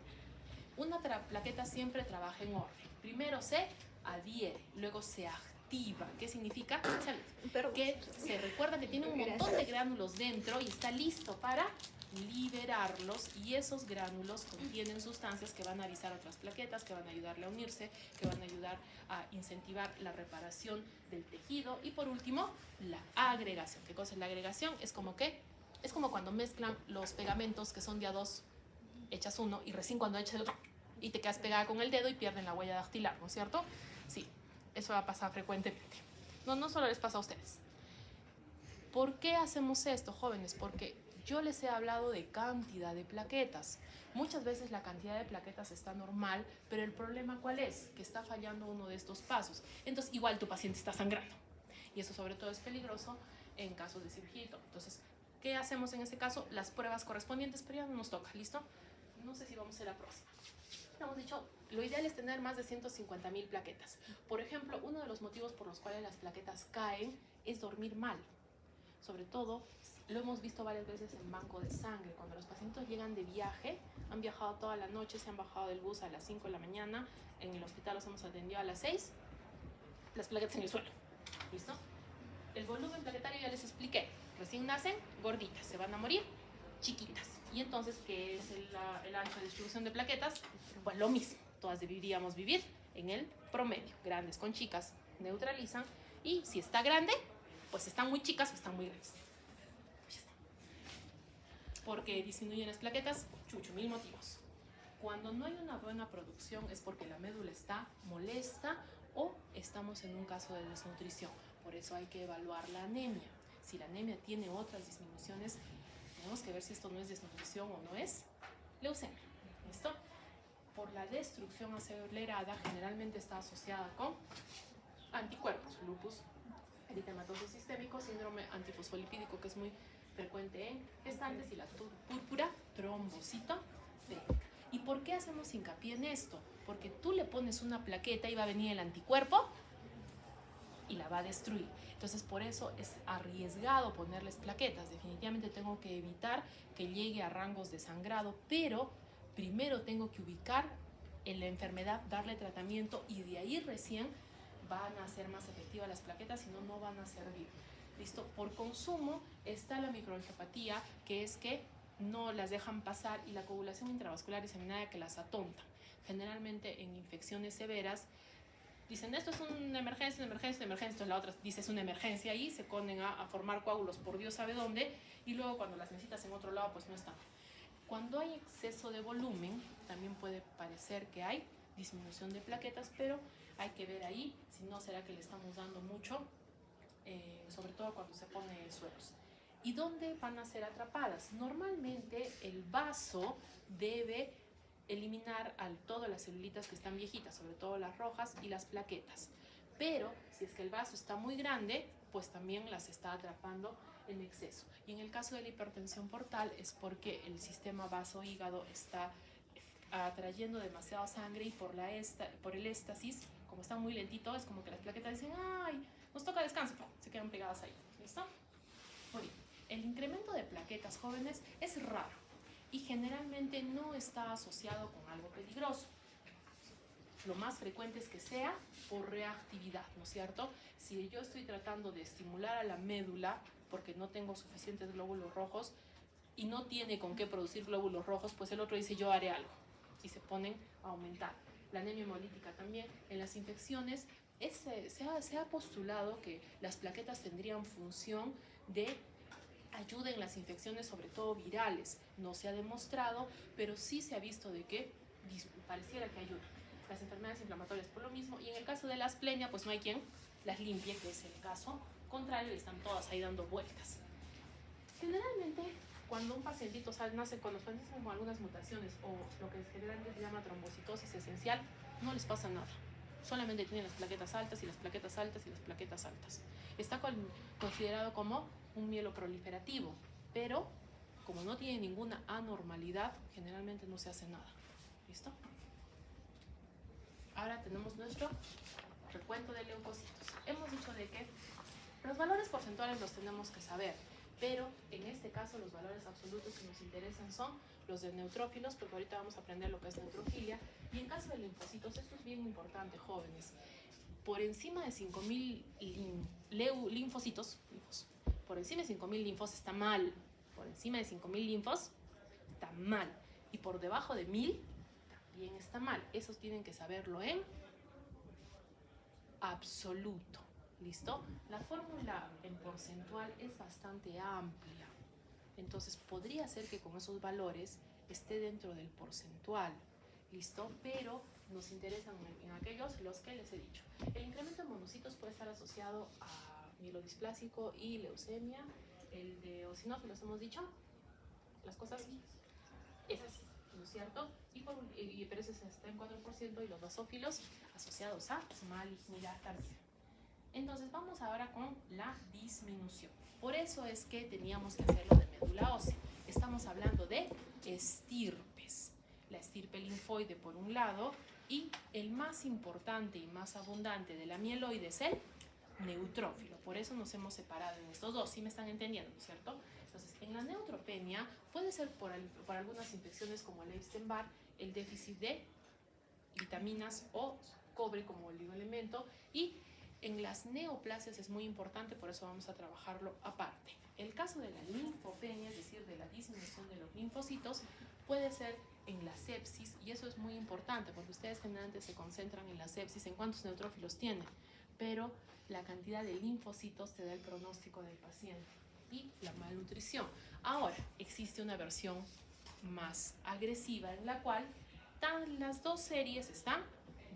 Una plaqueta siempre trabaja en orden. Primero se adhiere, luego se activa. ¿Qué significa? Que se recuerda que tiene un montón de gránulos dentro y está listo para liberarlos, y esos gránulos contienen sustancias que van a avisar a otras plaquetas, que van a ayudarle a unirse, que van a ayudar a incentivar la reparación del tejido. Y por último, la agregación. ¿Qué cosa es la agregación? Es como cuando mezclan los pegamentos que son de a dos, echas uno y recién cuando echas el otro y te quedas pegada con el dedo y pierden la huella dactilar, ¿no es cierto? Sí, eso va a pasar frecuentemente. No solo les pasa a ustedes. ¿Por qué hacemos esto, jóvenes? Porque yo les he hablado de cantidad de plaquetas. Muchas veces la cantidad de plaquetas está normal, pero el problema ¿cuál es? Que está fallando uno de estos pasos. Entonces, igual tu paciente está sangrando. Y eso sobre todo es peligroso en casos de cirugía. Entonces, ¿qué hacemos en este caso? Las pruebas correspondientes, pero ya no nos toca, ¿listo? No sé si vamos a hacer la próxima. Hemos dicho, lo ideal es tener más de 150.000 plaquetas. Por ejemplo, uno de los motivos por los cuales las plaquetas caen es dormir mal. Sobre todo, lo hemos visto varias veces en banco de sangre. Cuando los pacientes llegan de viaje, han viajado toda la noche, se han bajado del bus a las 5 de la mañana, en el hospital los hemos atendido a las 6, las plaquetas en el suelo. ¿Listo? El volumen plaquetario ya les expliqué. Recién nacen, gorditas, se van a morir, chiquitas. Y entonces, ¿qué es el ancho de distribución de plaquetas? Pues lo mismo, todas deberíamos vivir en el promedio. Grandes con chicas neutralizan, y si está grande, pues están muy chicas o están muy grandes. Ya está. ¿Por qué disminuyen las plaquetas? Mil motivos. Cuando no hay una buena producción es porque la médula está molesta o estamos en un caso de desnutrición. Por eso hay que evaluar la anemia. Si la anemia tiene otras disminuciones, tenemos que ver si esto no es desnutrición o no es leucemia. ¿Listo? Por la destrucción acelerada generalmente está asociada con anticuerpos, lupus eritematoso sistémico, síndrome antifosfolipídico, que es muy frecuente en gestantes, y la púrpura trombocitopénica. ¿Y por qué hacemos hincapié en esto? Porque tú le pones una plaqueta y va a venir el anticuerpo y la va a destruir. Entonces, por eso es arriesgado ponerles plaquetas. Definitivamente tengo que evitar que llegue a rangos de sangrado, pero primero tengo que ubicar en la enfermedad, darle tratamiento, y de ahí recién van a ser más efectivas las plaquetas, si no, no van a servir. ¿Listo? Por consumo está la microangiopatía, que es que no las dejan pasar, y la coagulación intravascular diseminada, que las atonta. Generalmente en infecciones severas dicen, esto es una emergencia, entonces la otra dice, es una emergencia, y se ponen a formar coágulos por Dios sabe dónde, y luego cuando las necesitas en otro lado, pues no están. Cuando hay exceso de volumen, también puede parecer que hay disminución de plaquetas, pero hay que ver ahí si no será que le estamos dando mucho, sobre todo cuando se pone sueros. ¿Y dónde van a ser atrapadas? Normalmente el vaso debe eliminar todas las celulitas que están viejitas, sobre todo las rojas y las plaquetas. Pero si es que el vaso está muy grande, pues también las está atrapando en exceso. Y en el caso de la hipertensión portal es porque el sistema vaso-hígado está atrayendo demasiada sangre, y por el éstasis, como está muy lentito, es como que las plaquetas dicen, ¡ay! Nos toca descanso, se quedan pegadas ahí. ¿Listo? Muy bien. El incremento de plaquetas, jóvenes, es raro y generalmente no está asociado con algo peligroso. Lo más frecuente es que sea por reactividad, ¿no es cierto? Si yo estoy tratando de estimular a la médula porque no tengo suficientes glóbulos rojos y no tiene con qué producir glóbulos rojos, pues el otro dice, yo haré algo, y se ponen a aumentar. La anemia hemolítica también. En las infecciones se ha postulado que las plaquetas tendrían función de ayuda en las infecciones, sobre todo virales. No se ha demostrado, pero sí se ha visto de que pareciera que ayuda. Las enfermedades inflamatorias por lo mismo, y en el caso de la asplenia, pues no hay quien las limpie, que es el caso contrario, y están todas ahí dando vueltas. Generalmente, cuando un pacientito nace con los pacientes con algunas mutaciones, o lo que generalmente se llama trombocitosis esencial, no les pasa nada. Solamente tienen las plaquetas altas y las plaquetas altas y las plaquetas altas. Está considerado como un mieloproliferativo. pero como no tiene ninguna anormalidad, generalmente no se hace nada. ¿Listo? Ahora tenemos nuestro recuento de leucocitos. Hemos dicho de que los valores porcentuales los tenemos que saber, pero en este caso los valores absolutos que nos interesan son los de neutrófilos, porque ahorita vamos a aprender lo que es neutrofilia. Y en caso de linfocitos, esto es bien importante, jóvenes. Por encima de 5.000 linfocitos, por encima de 5.000 linfos está mal. Por encima de 5.000 linfos está mal. Y por debajo de 1.000 también está mal. Esos tienen que saberlo en absoluto. ¿Listo? La fórmula en porcentual es bastante amplia. Entonces podría ser que con esos valores esté dentro del porcentual. ¿Listo? Pero nos interesan en aquellos los que les he dicho. El incremento de monocitos puede estar asociado a mielodisplásico y leucemia. El de eosinófilos hemos dicho. Las cosas esas, ¿no es cierto? Pero ese está en 4% y los basófilos asociados a malignidad tardía. Entonces vamos ahora con la disminución. Por eso es que teníamos que hacerlo de médula ósea. Estamos hablando de estirpes. La estirpe linfoide por un lado y el más importante y más abundante de la mieloide es el neutrófilo. Por eso nos hemos separado en estos dos. ¿Sí me están entendiendo, ¿no es cierto? Entonces, en la neutropenia puede ser por algunas infecciones como el Epstein-Barr, el déficit de vitaminas o cobre como oligoelemento, y en las neoplasias es muy importante, por eso vamos a trabajarlo aparte. El caso de la linfopenia, es decir, de la disminución de los linfocitos, puede ser en la sepsis, y eso es muy importante porque ustedes generalmente se concentran en la sepsis, en cuántos neutrófilos tienen, pero la cantidad de linfocitos te da el pronóstico del paciente y la malnutrición. Ahora, existe una versión más agresiva en la cual las dos series están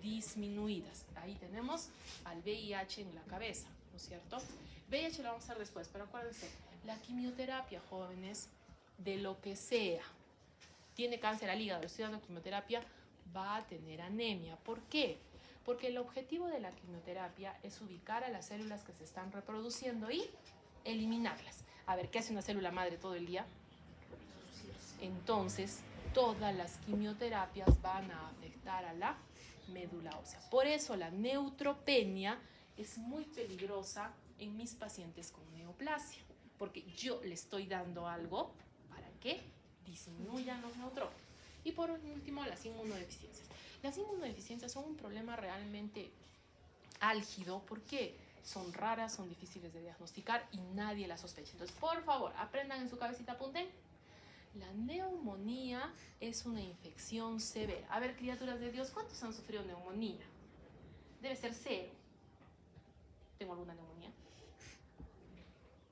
disminuidas. Ahí tenemos al VIH en la cabeza, ¿no es cierto? VIH lo vamos a hacer después, pero acuérdense, la quimioterapia, jóvenes, de lo que sea, tiene cáncer al hígado, estoy dando quimioterapia, va a tener anemia. ¿Por qué? Porque el objetivo de la quimioterapia es ubicar a las células que se están reproduciendo y eliminarlas. A ver, ¿qué hace una célula madre todo el día? Entonces, todas las quimioterapias van a afectar a la médula ósea. Por eso la neutropenia es muy peligrosa en mis pacientes con neoplasia, porque yo le estoy dando algo para que disminuyan los neutrófilos. Y por último, las inmunodeficiencias. Las inmunodeficiencias son un problema realmente álgido porque son raras, son difíciles de diagnosticar y nadie las sospecha. Entonces, por favor, aprendan en su cabecita, apunten. La neumonía es una infección severa. A ver, criaturas de Dios, ¿cuántos han sufrido neumonía? Debe ser 0. ¿Tengo alguna neumonía?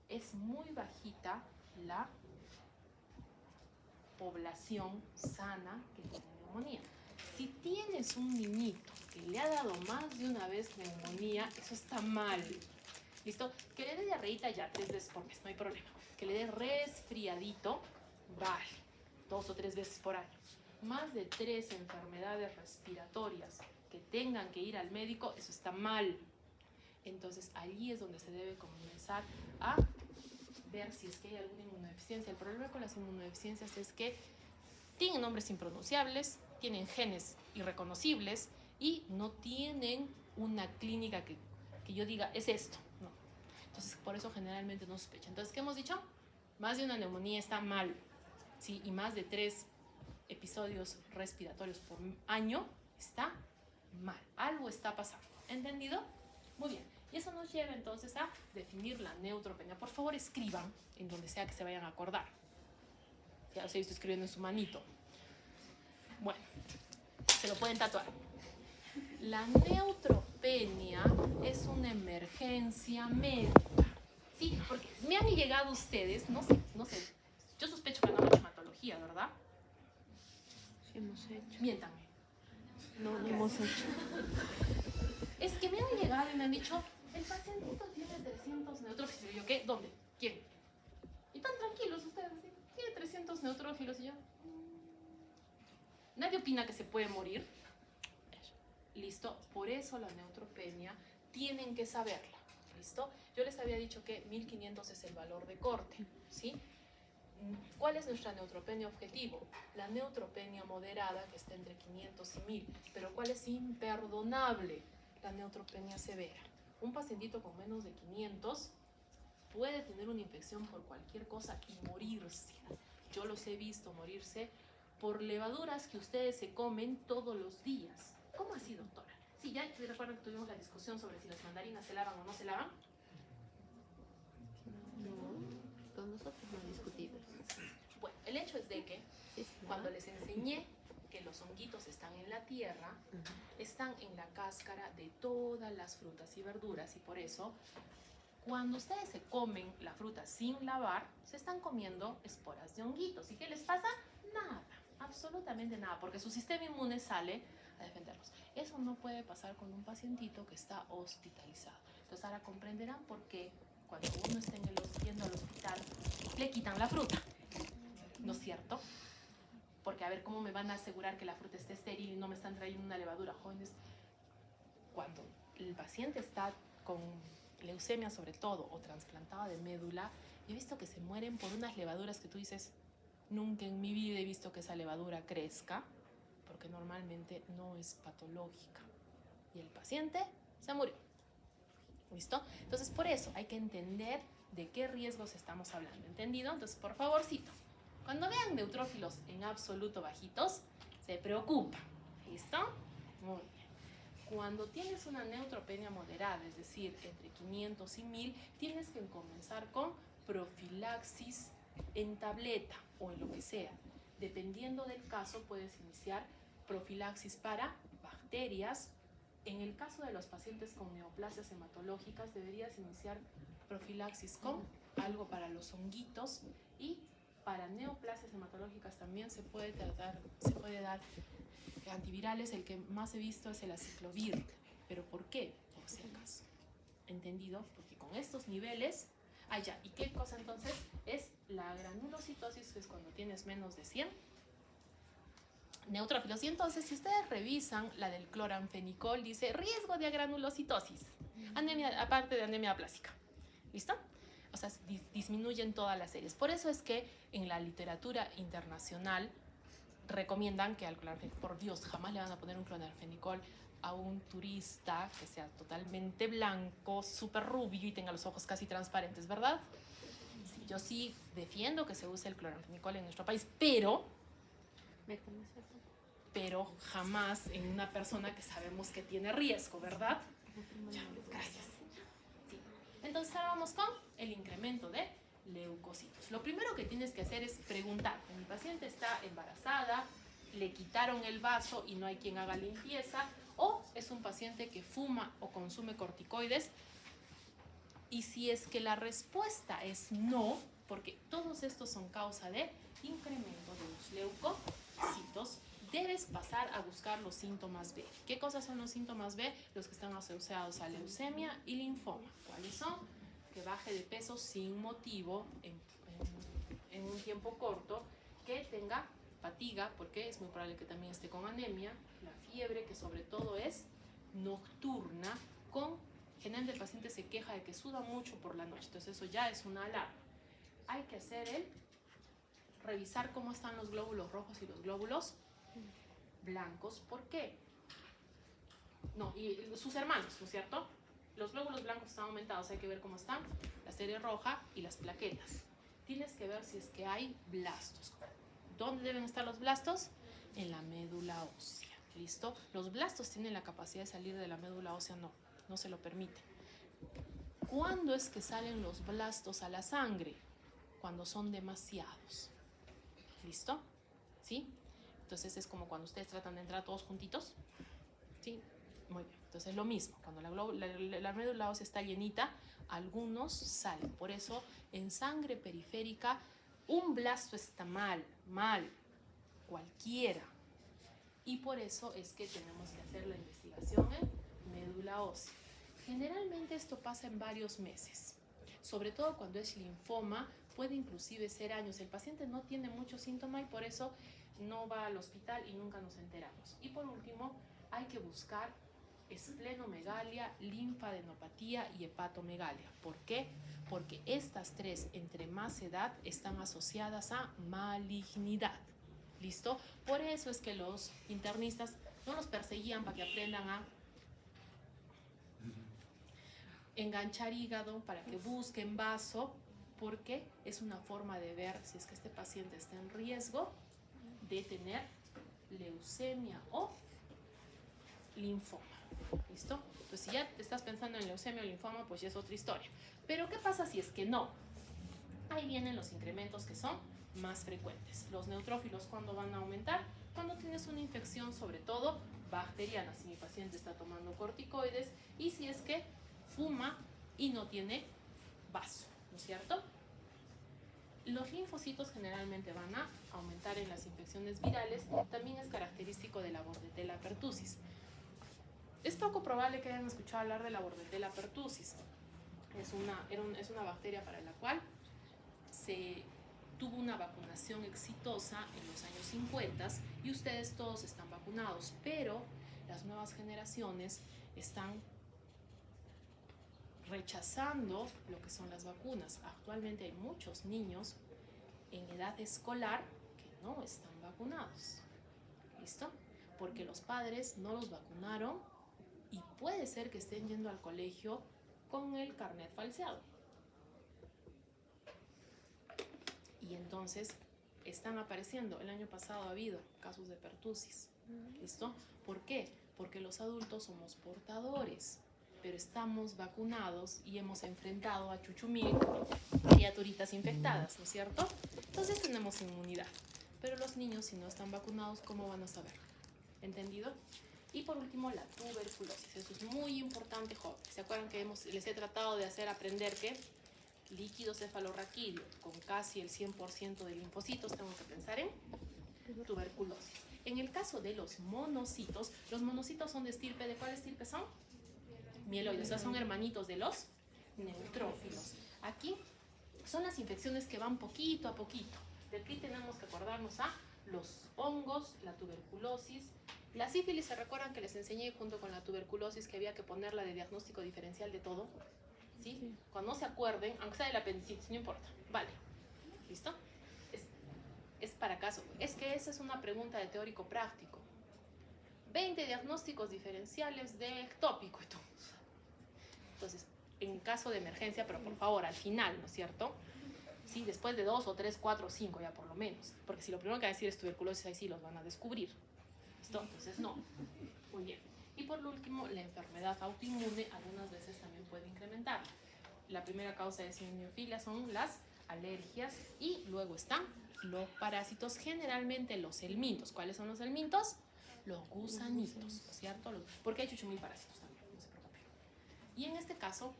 Es muy bajita la población sana que tiene neumonía. Si tienes un niñito que le ha dado más de una vez neumonía, eso está mal. ¿Listo? Que le dé diarreíta ya 3 veces por mes, no hay problema. Que le dé resfriadito, vale, 2 o 3 veces por año. Más de 3 enfermedades respiratorias que tengan que ir al médico, eso está mal. Entonces allí es donde se debe comenzar a ver si es que hay alguna inmunodeficiencia. El problema con las inmunodeficiencias es que tienen nombres impronunciables, tienen genes irreconocibles y no tienen una clínica que yo diga, es esto. No. Entonces, por eso generalmente no sospechan. Entonces, ¿qué hemos dicho? Más de una neumonía está mal, ¿sí? Y más de 3 episodios respiratorios por año está mal. Algo está pasando. ¿Entendido? Muy bien. Y eso nos lleva entonces a definir la neutropenia. Por favor, escriban en donde sea que se vayan a acordar. Ya los he visto escribiendo en su manito. Bueno, se lo pueden tatuar. La neutropenia es una emergencia médica. Sí, porque me han llegado ustedes, no sé. Yo sospecho que no han hecho hematología, ¿verdad? Sí, hemos hecho. Miéntanme. No hemos hecho. Es que me han llegado y me han dicho, el pacientito tiene 300 neutrófilos. Y yo, ¿qué? ¿Dónde? ¿Quién? Y tan tranquilos ustedes, ¿sí? Tiene 300 neutrófilos. Y yo, nadie opina que se puede morir. ¿Listo? Por eso la neutropenia tienen que saberla. ¿Listo? Yo les había dicho que 1500 es el valor de corte, ¿sí? ¿Cuál es nuestra neutropenia objetivo? La neutropenia moderada, que está entre 500 y 1000. Pero ¿cuál es imperdonable? La neutropenia severa. Un pacientito con menos de 500 puede tener una infección por cualquier cosa y morirse. Yo los he visto morirse por levaduras que ustedes se comen todos los días. ¿Cómo así, doctora? Sí, ya recuerdan que tuvimos la discusión sobre si las mandarinas se lavan o no se lavan. No, con nosotros no discutimos. Bueno, el hecho es de que Sí, sí, cuando les enseñé que los honguitos están en la tierra, están en la cáscara de todas las frutas y verduras, y por eso cuando ustedes se comen la fruta sin lavar, se están comiendo esporas de honguitos. ¿Y qué les pasa? Nada, absolutamente nada, porque su sistema inmune sale a defenderlos. Eso no puede pasar con un pacientito que está hospitalizado. Entonces ahora comprenderán por qué cuando uno está yendo al hospital, le quitan la fruta. ¿No es cierto? Porque a ver, ¿cómo me van a asegurar que la fruta esté estéril y no me están trayendo una levadura? Jóvenes, cuando el paciente está con leucemia sobre todo o trasplantado de médula, yo he visto que se mueren por unas levaduras que tú dices, nunca en mi vida he visto que esa levadura crezca, porque normalmente no es patológica. Y el paciente se murió. ¿Listo? Entonces, por eso hay que entender de qué riesgos estamos hablando. ¿Entendido? Entonces, por favorcito, cuando vean neutrófilos en absoluto bajitos, se preocupan. ¿Listo? Muy bien. Cuando tienes una neutropenia moderada, es decir, entre 500 y 1000, tienes que comenzar con profilaxis en tableta o en lo que sea. Dependiendo del caso, puedes iniciar profilaxis para bacterias. En el caso de los pacientes con neoplasias hematológicas, deberías iniciar profilaxis con algo para los honguitos, y para neoplasias hematológicas también se puede dar antivirales. El que más he visto es el aciclovir. ¿Pero por qué? Por si acaso. ¿Entendido? Porque con estos niveles... ya. ¿Y qué cosa entonces? Es la granulocitosis, que es cuando tienes menos de 100 neutrófilos. Y entonces, si ustedes revisan la del cloranfenicol, dice riesgo de granulocitosis, anemia, aparte de anemia aplásica. ¿Listo? O sea, disminuyen todas las series. Por eso es que en la literatura internacional recomiendan que al cloranfenicol, por Dios, jamás le van a poner un cloranfenicol a un turista que sea totalmente blanco, súper rubio y tenga los ojos casi transparentes, ¿verdad? Sí, yo sí defiendo que se use el cloranfenicol en nuestro país, pero jamás en una persona que sabemos que tiene riesgo, ¿verdad? Ya, gracias. Sí. Entonces ahora vamos con el incremento de leucocitos. Lo primero que tienes que hacer es preguntar: mi paciente está embarazada, le quitaron el vaso y no hay quien haga limpieza, o es un paciente que fuma o consume corticoides. Y si es que la respuesta es no, porque todos estos son causa de incremento de los leucocitos, debes pasar a buscar los síntomas B. ¿Qué cosas son los síntomas B? Los que están asociados a leucemia y linfoma. ¿Cuáles son? Que baje de peso sin motivo en un tiempo corto, que tenga fatiga, porque es muy probable que también esté con anemia, la fiebre, que sobre todo es nocturna, generalmente el paciente se queja de que suda mucho por la noche, entonces eso ya es una alarma. Hay que hacer revisar cómo están los glóbulos rojos y los glóbulos blancos. ¿Por qué? No, y sus hermanos, ¿no es cierto? Los glóbulos blancos están aumentados, hay que ver cómo están la serie roja y las plaquetas. Tienes que ver si es que hay blastos. ¿Dónde deben estar los blastos? En la médula ósea. ¿Listo? Los blastos tienen la capacidad de salir de la médula ósea, no se lo permite. ¿Cuándo es que salen los blastos a la sangre? Cuando son demasiados. ¿Listo? ¿Sí? Entonces es como cuando ustedes tratan de entrar todos juntitos. ¿Sí? Muy bien. Entonces lo mismo, cuando la médula ósea está llenita, algunos salen. Por eso en sangre periférica un blasto está mal, cualquiera. Y por eso es que tenemos que hacer la investigación en médula ósea. Generalmente esto pasa en varios meses, sobre todo cuando es linfoma, puede inclusive ser años. El paciente no tiene mucho síntoma y por eso no va al hospital y nunca nos enteramos. Y por último, hay que buscar esplenomegalia, linfadenopatía y hepatomegalia. ¿Por qué? Porque estas tres, entre más edad, están asociadas a malignidad. ¿Listo? Por eso es que los internistas no los perseguían para que aprendan a enganchar hígado, para que busquen vaso, porque es una forma de ver si es que este paciente está en riesgo de tener leucemia o linfoma. ¿Listo? Entonces, si ya estás pensando en leucemia o linfoma, pues ya es otra historia. Pero, ¿qué pasa si es que no? Ahí vienen los incrementos que son más frecuentes. Los neutrófilos, ¿cuándo van a aumentar? Cuando tienes una infección, sobre todo bacteriana, si mi paciente está tomando corticoides y si es que fuma y no tiene vaso, ¿no es cierto? Los linfocitos generalmente van a aumentar en las infecciones virales. También es característico de la Bordetella pertussis. Es poco probable que hayan escuchado hablar de la Bordetella pertussis. Es una bacteria para la cual se tuvo una vacunación exitosa en los años 50 y ustedes todos están vacunados, pero las nuevas generaciones están rechazando lo que son las vacunas. Actualmente hay muchos niños en edad escolar que no están vacunados. ¿Listo? Porque los padres no los vacunaron y puede ser que estén yendo al colegio con el carnet falseado. Y entonces están apareciendo. El año pasado ha habido casos de pertussis. ¿Listo? ¿Por qué? Porque los adultos somos portadores, pero estamos vacunados y hemos enfrentado a chuchumil, criaturitas infectadas, ¿no es cierto? Entonces tenemos inmunidad. Pero los niños, si no están vacunados, ¿cómo van a saber? ¿Entendido? Y por último, la tuberculosis. Eso es muy importante, jóvenes. ¿Se acuerdan que les he tratado de hacer aprender que líquido cefalorraquídeo con casi el 100% de linfocitos, tengo que pensar en tuberculosis? En el caso de los monocitos son de estirpe. ¿De cuál estirpe son? Mieloides. O sea, son hermanitos de los neutrófilos. Aquí son las infecciones que van poquito a poquito. De aquí tenemos que acordarnos a los hongos, la tuberculosis. La sífilis, ¿se recuerdan que les enseñé junto con la tuberculosis que había que ponerla de diagnóstico diferencial de todo? ¿Sí? Sí. Cuando no se acuerden, aunque sea del apendicitis, no importa. Vale. ¿Listo? Es para caso. Es que esa es una pregunta de teórico práctico. 20 diagnósticos diferenciales de ectópico. Entonces, en caso de emergencia, pero por favor, al final, ¿no es cierto? Sí, después de 2 o 3, 4, 5 ya por lo menos. Porque si lo primero que van a decir es tuberculosis, ahí sí los van a descubrir. ¿Listo? Entonces, no. Muy bien. Y por lo último, la enfermedad autoinmune algunas veces también puede incrementar. La primera causa de eosinofília son las alergias y luego están los parásitos, generalmente los helmintos. ¿Cuáles son los helmintos? Los gusanitos, ¿no es cierto? Porque hay chuchumil parásitos también, no se preocupen. Y en este caso,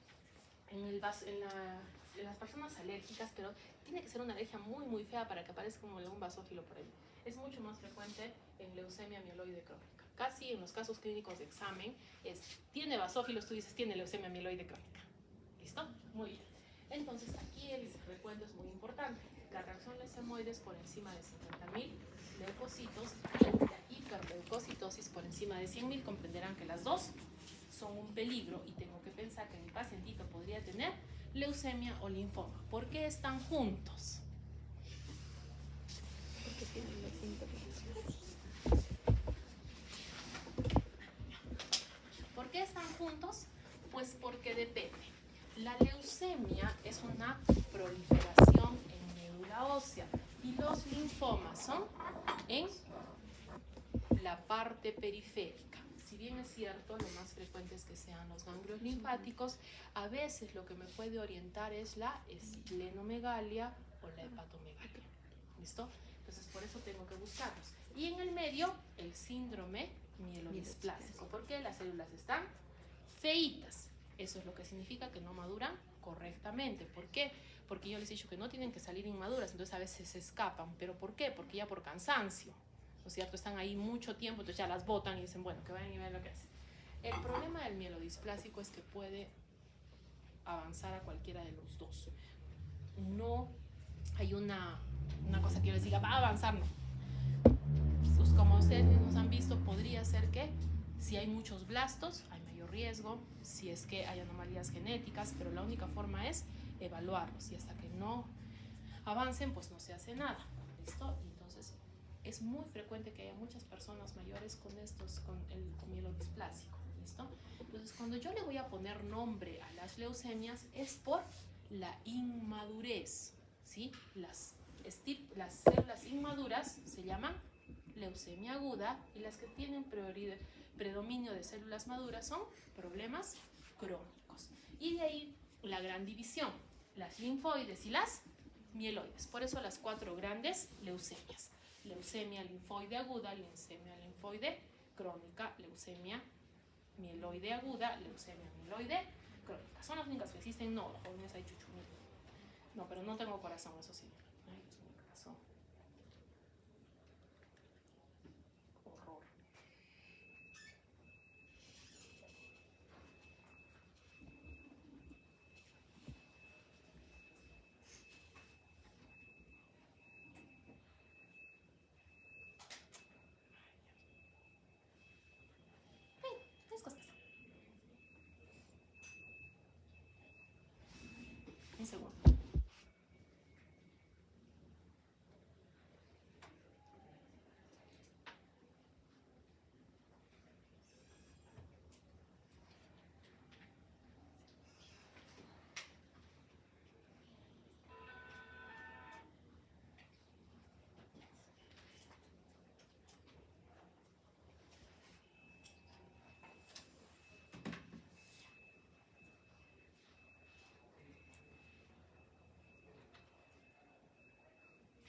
en las personas alérgicas, pero tiene que ser una alergia muy, muy fea para que aparezca como algún basófilo por ahí. Es mucho más frecuente en leucemia mieloide crónica. Casi en los casos clínicos de examen tiene basófilos, tú dices tiene leucemia mieloide crónica. ¿Listo? Muy bien. Entonces aquí el recuento es muy importante. La reacción leucemoides por encima de 50.000 leucocitos y la hiperleucocitosis por encima de 100.000. Comprenderán que las dos son un peligro y tengo que pensar que mi pacientito podría tener leucemia o linfoma. ¿Por qué están juntos? Porque tienen los síntomas. ¿Por qué están juntos? Pues porque depende. La leucemia es una proliferación en médula ósea y los linfomas son en la parte periférica. Si bien es cierto, lo más frecuente es que sean los ganglios linfáticos, a veces lo que me puede orientar es la esplenomegalia o la hepatomegalia. ¿Listo? Entonces por eso tengo que buscarlos. Y en el medio, el síndrome mielodisplásico, porque las células están feitas. Eso es lo que significa que no maduran correctamente. ¿Por qué? Porque yo les he dicho que no tienen que salir inmaduras, entonces a veces se escapan. ¿Pero por qué? Porque ya por cansancio, ¿no es cierto? Están ahí mucho tiempo, entonces ya las botan y dicen, bueno, que vayan y vean lo que hacen. El problema del mielodisplásico es que puede avanzar a cualquiera de los dos. No hay una cosa que yo les diga, va a avanzar, no. Pues como ustedes mismos han visto, podría ser que Si hay muchos blastos, hay mayor riesgo, si es que hay anomalías genéticas, pero la única forma es evaluarlos y hasta que no avancen, pues no se hace nada. ¿Listo? Y entonces es muy frecuente que haya muchas personas mayores con con mielodisplásico. ¿Listo? Entonces, cuando yo le voy a poner nombre a las leucemias es por la inmadurez, ¿sí? Las células inmaduras se llaman leucemia aguda y las que tienen predominio de células maduras son problemas crónicos. Y de ahí la gran división, las linfoides y las mieloides. Por eso las 4 grandes leucemias: leucemia linfoide aguda, leucemia linfoide crónica, leucemia mieloide aguda, leucemia mieloide crónica. Son las únicas que existen. No, jóvenes, hay chuchumil. No, pero no tengo corazón, eso sí. Ay, Dios mío, corazón. Horror. Es cosa. Un segundo.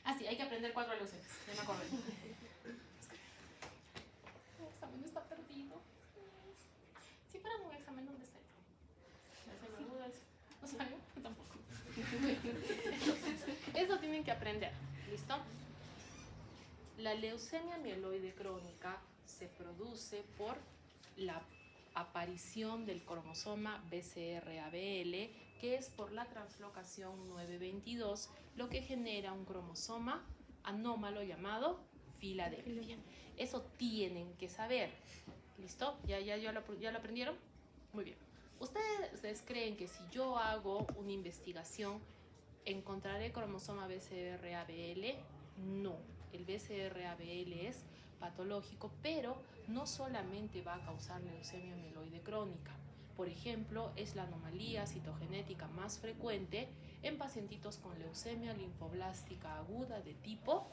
Ah, sí, hay que aprender 4 leucemias. Ya me acordé. El examen está perdido. Si fuera un examen, ¿dónde está? No sabía, tampoco. Entonces, eso tienen que aprender. ¿Listo? La leucemia mieloide crónica se produce por la aparición del cromosoma BCR-ABL, que es por la translocación 922, lo que genera un cromosoma anómalo llamado Filadelfia. Eso tienen que saber. ¿Listo? ¿Ya lo aprendieron? Muy bien. ¿Ustedes creen que si yo hago una investigación encontraré cromosoma BCR-ABL? No. El BCR-ABL es patológico, pero no solamente va a causar leucemia mieloide crónica. Por ejemplo, es la anomalía citogenética más frecuente en pacientitos con leucemia linfoblástica aguda de tipo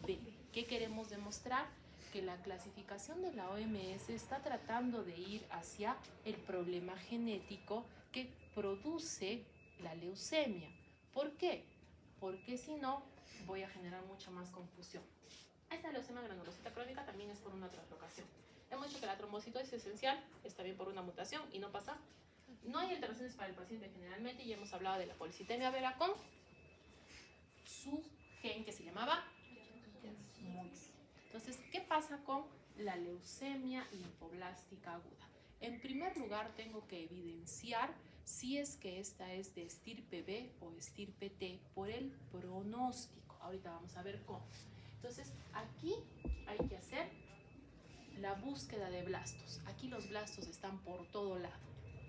B. ¿Qué queremos demostrar? Que la clasificación de la OMS está tratando de ir hacia el problema genético que produce la leucemia. ¿Por qué? Porque si no, voy a generar mucha más confusión. Esta leucemia granulocita crónica también es por una translocación. Hemos dicho que la trombocitosis esencial está bien por una mutación y no pasa. No hay alteraciones para el paciente generalmente y hemos hablado de la policitemia vera con su gen que se llamaba MUIS. Entonces, ¿qué pasa con la leucemia linfoblástica aguda? En primer lugar, tengo que evidenciar si es que esta es de estirpe B o estirpe T por el pronóstico. Ahorita vamos a ver cómo. Entonces, aquí hay que hacer la búsqueda de blastos. Aquí los blastos están por todo lado,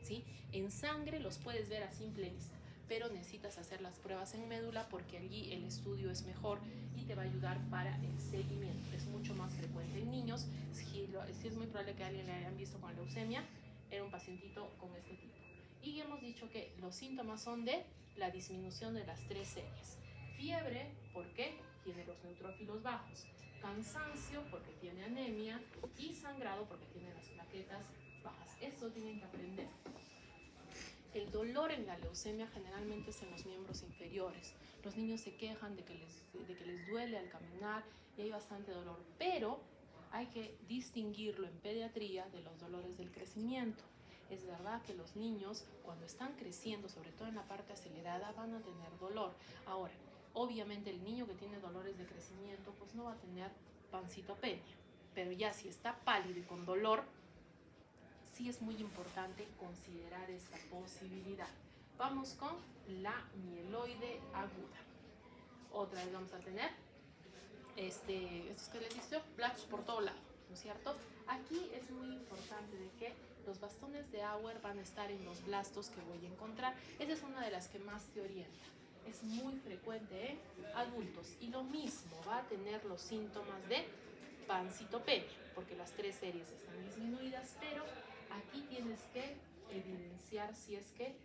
¿sí? En sangre los puedes ver a simple vista, pero necesitas hacer las pruebas en médula porque allí el estudio es mejor y te va a ayudar para el seguimiento. Es mucho más frecuente en niños. Si es muy probable que alguien le hayan visto con leucemia, era un pacientito con este tipo. Y hemos dicho que los síntomas son de la disminución de las 3 series. Fiebre, ¿por qué? Tiene los neutrófilos bajos. Cansancio, porque tiene anemia. Y sangrado, porque tiene las plaquetas bajas. Esto tienen que aprender. El dolor en la leucemia generalmente es en los miembros inferiores. Los niños se quejan de que les duele al caminar y hay bastante dolor. Pero hay que distinguirlo en pediatría de los dolores del crecimiento. Es verdad que los niños, cuando están creciendo, sobre todo en la parte acelerada, van a tener dolor. Ahora, obviamente el niño que tiene dolores de crecimiento, pues no va a tener pancitopenia. Pero ya si está pálido y con dolor, sí es muy importante considerar esta posibilidad. Vamos con la mieloide aguda. Otra vez vamos a tener estos que les hice, blastos por todo lado, es cierto? Aquí es muy importante de que los bastones de Auer van a estar en los blastos que voy a encontrar. Esa es una de las que más te orienta. Es muy frecuente en adultos y lo mismo va a tener los síntomas de pancitopenia, porque las 3 series están disminuidas, pero aquí tienes que evidenciar si es que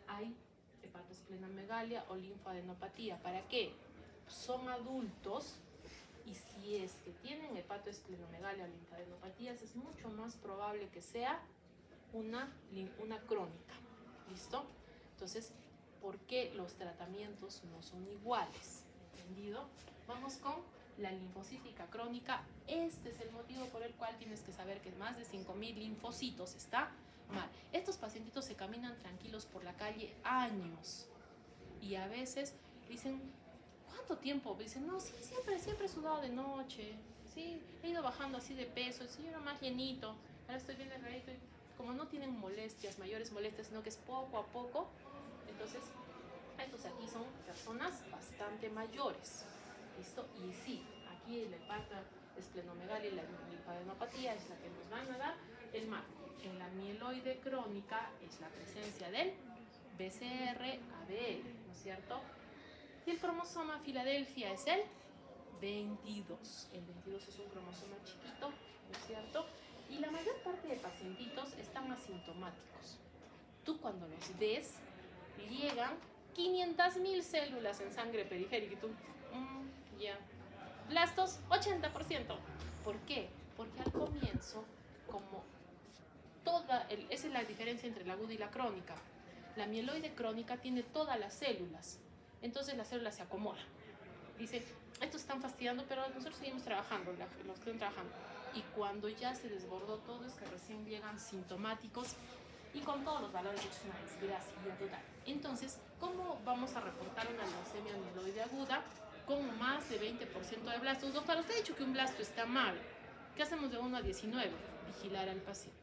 hay hepatosplenomegalia o linfadenopatía. ¿Para qué? Son adultos y si es que tienen hepatosplenomegalia o linfadenopatías es mucho más probable que sea una crónica. ¿Listo? Entonces, ¿por qué los tratamientos no son iguales? ¿Entendido? Vamos con la linfocítica crónica. Este es el motivo por el cual tienes que saber que más de 5.000 linfocitos está mal. Estos pacientitos se caminan tranquilos por la calle años y a veces dicen, ¿cuánto tiempo? Dicen, no, sí, siempre he sudado de noche, sí, he ido bajando así de peso, sí, era más llenito, ahora estoy bien delgadito. Como no tienen molestias, mayores molestias, sino que es poco a poco, entonces estos aquí son personas bastante mayores. ¿Listo? Y sí, aquí la hepatosplenomegalia y la linfadenopatía es la que nos van a dar el marco. En la mieloide crónica es la presencia del BCR-ABL, ¿no es cierto? Y el cromosoma Filadelfia es el 22. El 22 es un cromosoma chiquito, ¿no es cierto? Y la mayor parte de pacientitos están asintomáticos. Tú cuando los ves, llegan 500.000 células en sangre periférica y tú, ya. Blastos, 80%. ¿Por qué? Porque al comienzo, como esa es la diferencia entre la aguda y la crónica. La mieloide crónica tiene todas las células. Entonces las células se acomodan. Dicen, estos están fastidiando, pero nosotros seguimos trabajando, los que están trabajando. Y cuando ya se desbordó todo, es que recién llegan sintomáticos y con todos los valores es una desgracia total. Entonces, ¿cómo vamos a reportar una leucemia mieloide aguda con más de 20% de blastos? Doctor, usted ha dicho que un blasto está mal. ¿Qué hacemos de 1 a 19? Vigilar al paciente.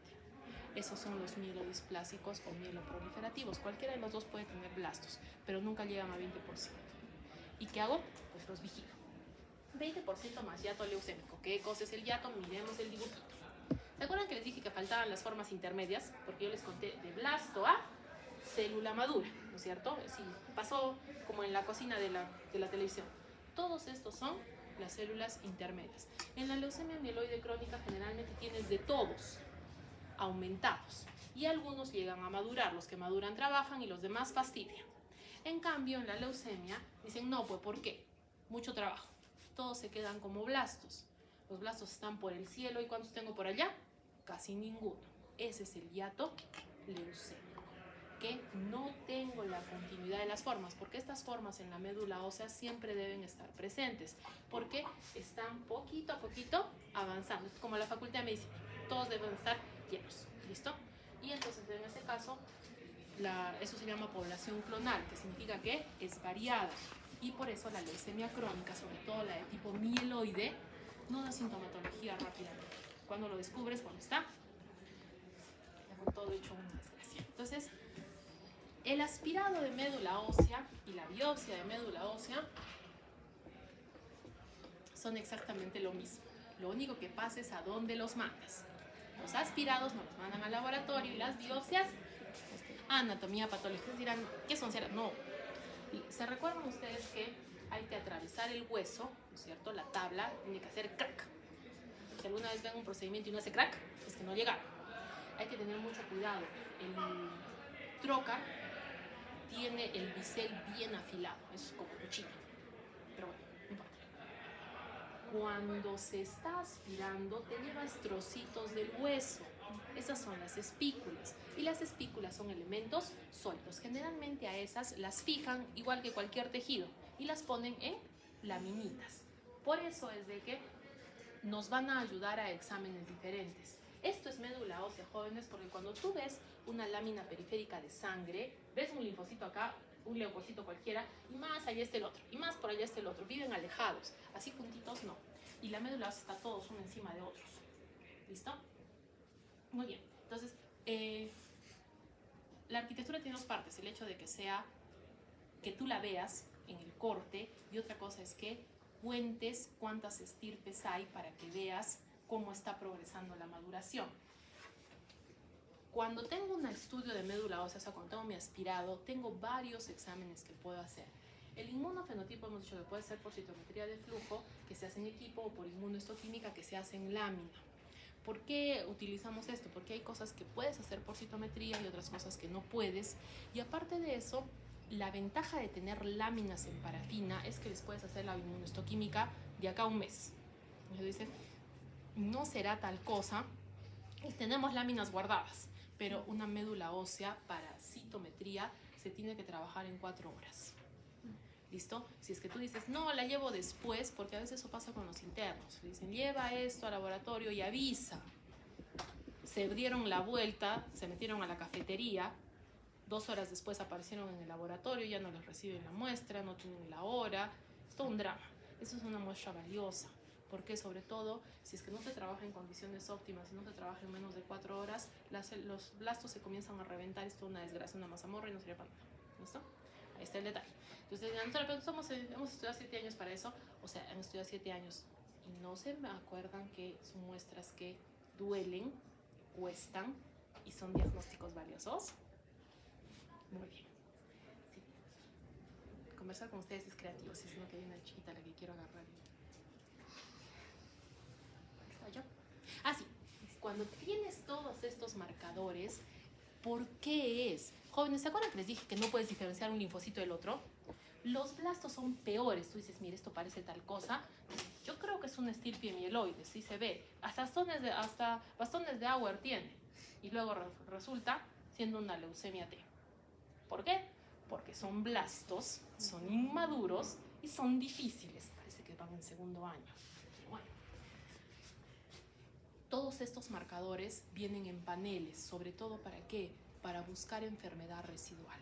Esos son los mielodisplásicos o mieloproliferativos. Cualquiera de los dos puede tener blastos, pero nunca llegan a 20%. ¿Y qué hago? Pues los vigilo. 20% más yato leucémico. ¿Qué cosa es el yato? Miremos el dibujito. ¿Se acuerdan que les dije que faltaban las formas intermedias? Porque yo les conté de blasto a célula madura, ¿no es cierto? Sí, pasó como en la cocina de la televisión. Todos estos son las células intermedias. En la leucemia mieloide crónica generalmente tienes de todos aumentados y algunos llegan a madurar. Los que maduran trabajan y los demás fastidian. En cambio, en la leucemia dicen, no, pues ¿por qué? Mucho trabajo. Todos se quedan como blastos. Los blastos están por el cielo. ¿Y cuántos tengo por allá? Casi ninguno. Ese es el hiato leucémico. Que no tengo la continuidad de las formas, porque estas formas en la médula ósea siempre deben estar presentes, porque están poquito a poquito avanzando. Es como la facultad de medicina. Todos deben estar llenos. ¿Listo? Y entonces, en ese caso, eso se llama población clonal, que significa que es variada. Y por eso la leucemia crónica, sobre todo la de tipo mieloide, no da sintomatología rápidamente. Cuando lo descubres, cuando está ya con todo hecho una desgracia. Entonces, el aspirado de médula ósea y la biopsia de médula ósea son exactamente lo mismo. Lo único que pasa es a dónde los mandas. Los aspirados nos los mandan al laboratorio y las biopsias, anatomía patológica. Dirán, ¿qué son? No. ¿Se recuerdan ustedes que hay que atravesar el hueso, ¿no es cierto? La tabla tiene que hacer crack. Si alguna vez ven un procedimiento y no hace crack, es que no llegaron. Hay que tener mucho cuidado. El trocar tiene el bisel bien afilado, es como cuchillo. Pero bueno, no importa. Cuando se está aspirando, te llevas trocitos del hueso. Esas son las espículas. Y las espículas son elementos sólidos. Generalmente a esas las fijan igual que cualquier tejido y las ponen en laminitas. Por eso es de que nos van a ayudar a exámenes diferentes. Esto es médula ósea, jóvenes, porque cuando tú ves una lámina periférica de sangre, ves un linfocito acá, un leucocito cualquiera, y más allá está el otro, y más por allá está el otro. Viven alejados, así juntitos no. Y la médula ósea está todos uno encima de otros. ¿Listo? Muy bien. Entonces, la arquitectura tiene dos partes. El hecho de que tú la veas en el corte, y otra cosa es que cuentes cuántas estirpes hay para que veas cómo está progresando la maduración. Cuando tengo un estudio de médula ósea, o sea, cuando tengo mi aspirado, tengo varios exámenes que puedo hacer. El inmunofenotipo hemos dicho que puede ser por citometría de flujo, que se hace en equipo, o por inmunohistoquímica, que se hace en lámina. ¿Por qué utilizamos esto? Porque hay cosas que puedes hacer por citometría y otras cosas que no puedes. Y aparte de eso, la ventaja de tener láminas en parafina es que les puedes hacer la inmunohistoquímica de acá a un mes. Entonces dicen, no será tal cosa, y tenemos láminas guardadas, pero una médula ósea para citometría se tiene que trabajar en 4 horas. ¿Listo? Si es que tú dices, no, la llevo después, porque a veces eso pasa con los internos. Le dicen, lleva esto al laboratorio y avisa. Se dieron la vuelta, se metieron a la cafetería, 2 horas después aparecieron en el laboratorio, ya no les reciben la muestra, no tienen la hora. Es todo un drama. Eso es una muestra valiosa. Porque sobre todo, si es que no se trabaja en condiciones óptimas, si no se trabaja en menos de 4 horas, los blastos se comienzan a reventar, es toda una desgracia, una mazamorra y no sirve para nada. ¿Listo? Ahí está el detalle. Entonces, nosotros hemos estudiado 7 años para eso, o sea, han estudiado 7 años y no se me acuerdan que son muestras que duelen, cuestan y son diagnósticos valiosos. Muy bien. Sí. Conversar con ustedes es creativo, si es no que hay una chiquita a la que quiero agarrar. Yo. Así, cuando tienes todos estos marcadores, ¿por qué es? Jóvenes, ¿se acuerdan que les dije que no puedes diferenciar un linfocito del otro? Los blastos son peores. Tú dices, mire, esto parece tal cosa. Yo creo que es un estirpe mieloide, sí se ve. Hasta bastones de Auer tiene. Y luego resulta siendo una leucemia T. ¿Por qué? Porque son blastos, son inmaduros y son difíciles. Parece que van en segundo año. Bueno. Todos estos marcadores vienen en paneles, sobre todo ¿para qué? Para buscar enfermedad residual.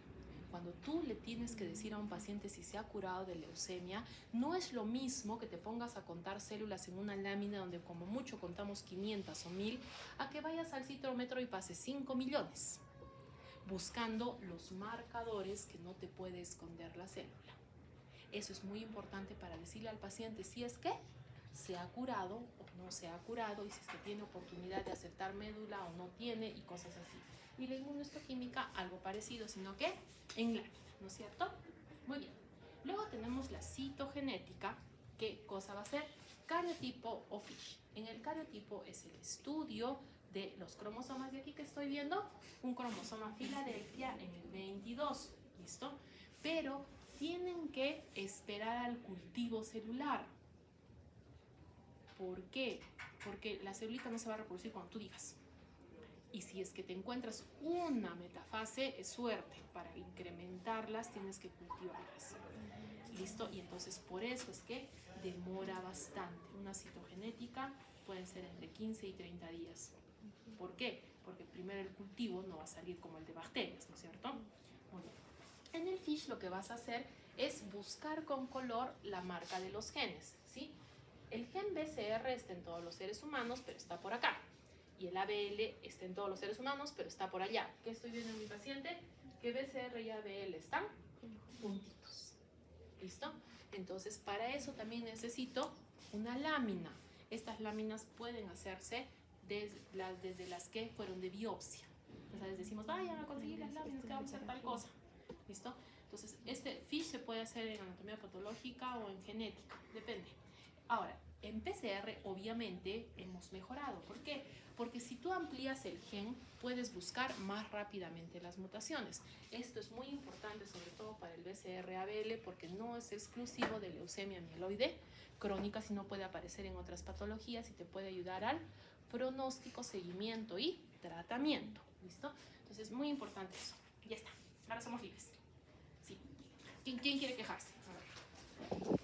Cuando tú le tienes que decir a un paciente si se ha curado de leucemia, no es lo mismo que te pongas a contar células en una lámina donde como mucho contamos 500 o 1000, a que vayas al citrómetro y pases 5 millones, buscando los marcadores que no te puede esconder la célula. Eso es muy importante para decirle al paciente si es que se ha curado o no se ha curado, y si es que tiene oportunidad de aceptar médula o no tiene, y cosas así. Y la inmunohistoquímica, algo parecido, sino que en lámina, ¿no es cierto? Muy bien. Luego tenemos la citogenética. ¿Qué cosa va a ser? Cariotipo o FISH. En el cariotipo es el estudio de los cromosomas. De aquí que estoy viendo, un cromosoma Filadelfia en el 22. ¿Listo? Pero tienen que esperar al cultivo celular. ¿Por qué? Porque la celulita no se va a reproducir cuando tú digas. Y si es que te encuentras una metafase, es suerte. Para incrementarlas tienes que cultivarlas. ¿Listo? Y entonces por eso es que demora bastante. Una citogenética pueden ser entre 15 y 30 días. ¿Por qué? Porque primero el cultivo no va a salir como el de bacterias, ¿no es cierto? Muy bien. En el FISH lo que vas a hacer es buscar con color la marca de los genes, ¿sí? El gen BCR está en todos los seres humanos, pero está por acá. Y el ABL está en todos los seres humanos, pero está por allá. ¿Qué estoy viendo en mi paciente? Que BCR y ABL están juntitos. ¿Listo? Entonces, para eso también necesito una lámina. Estas láminas pueden hacerse desde las que fueron de biopsia. Entonces decimos, vayan a conseguir las láminas que vamos a hacer tal cosa. ¿Listo? Entonces, este FISH se puede hacer en anatomía patológica o en genética, depende. Ahora, en PCR obviamente hemos mejorado. ¿Por qué? Porque si tú amplías el gen, puedes buscar más rápidamente las mutaciones. Esto es muy importante, sobre todo para el BCR-ABL, porque no es exclusivo de leucemia mieloide crónica, sino puede aparecer en otras patologías y te puede ayudar al pronóstico, seguimiento y tratamiento. ¿Listo? Entonces, muy importante eso. Ya está. Ahora somos libres. Sí. ¿Quién quiere quejarse? A ver.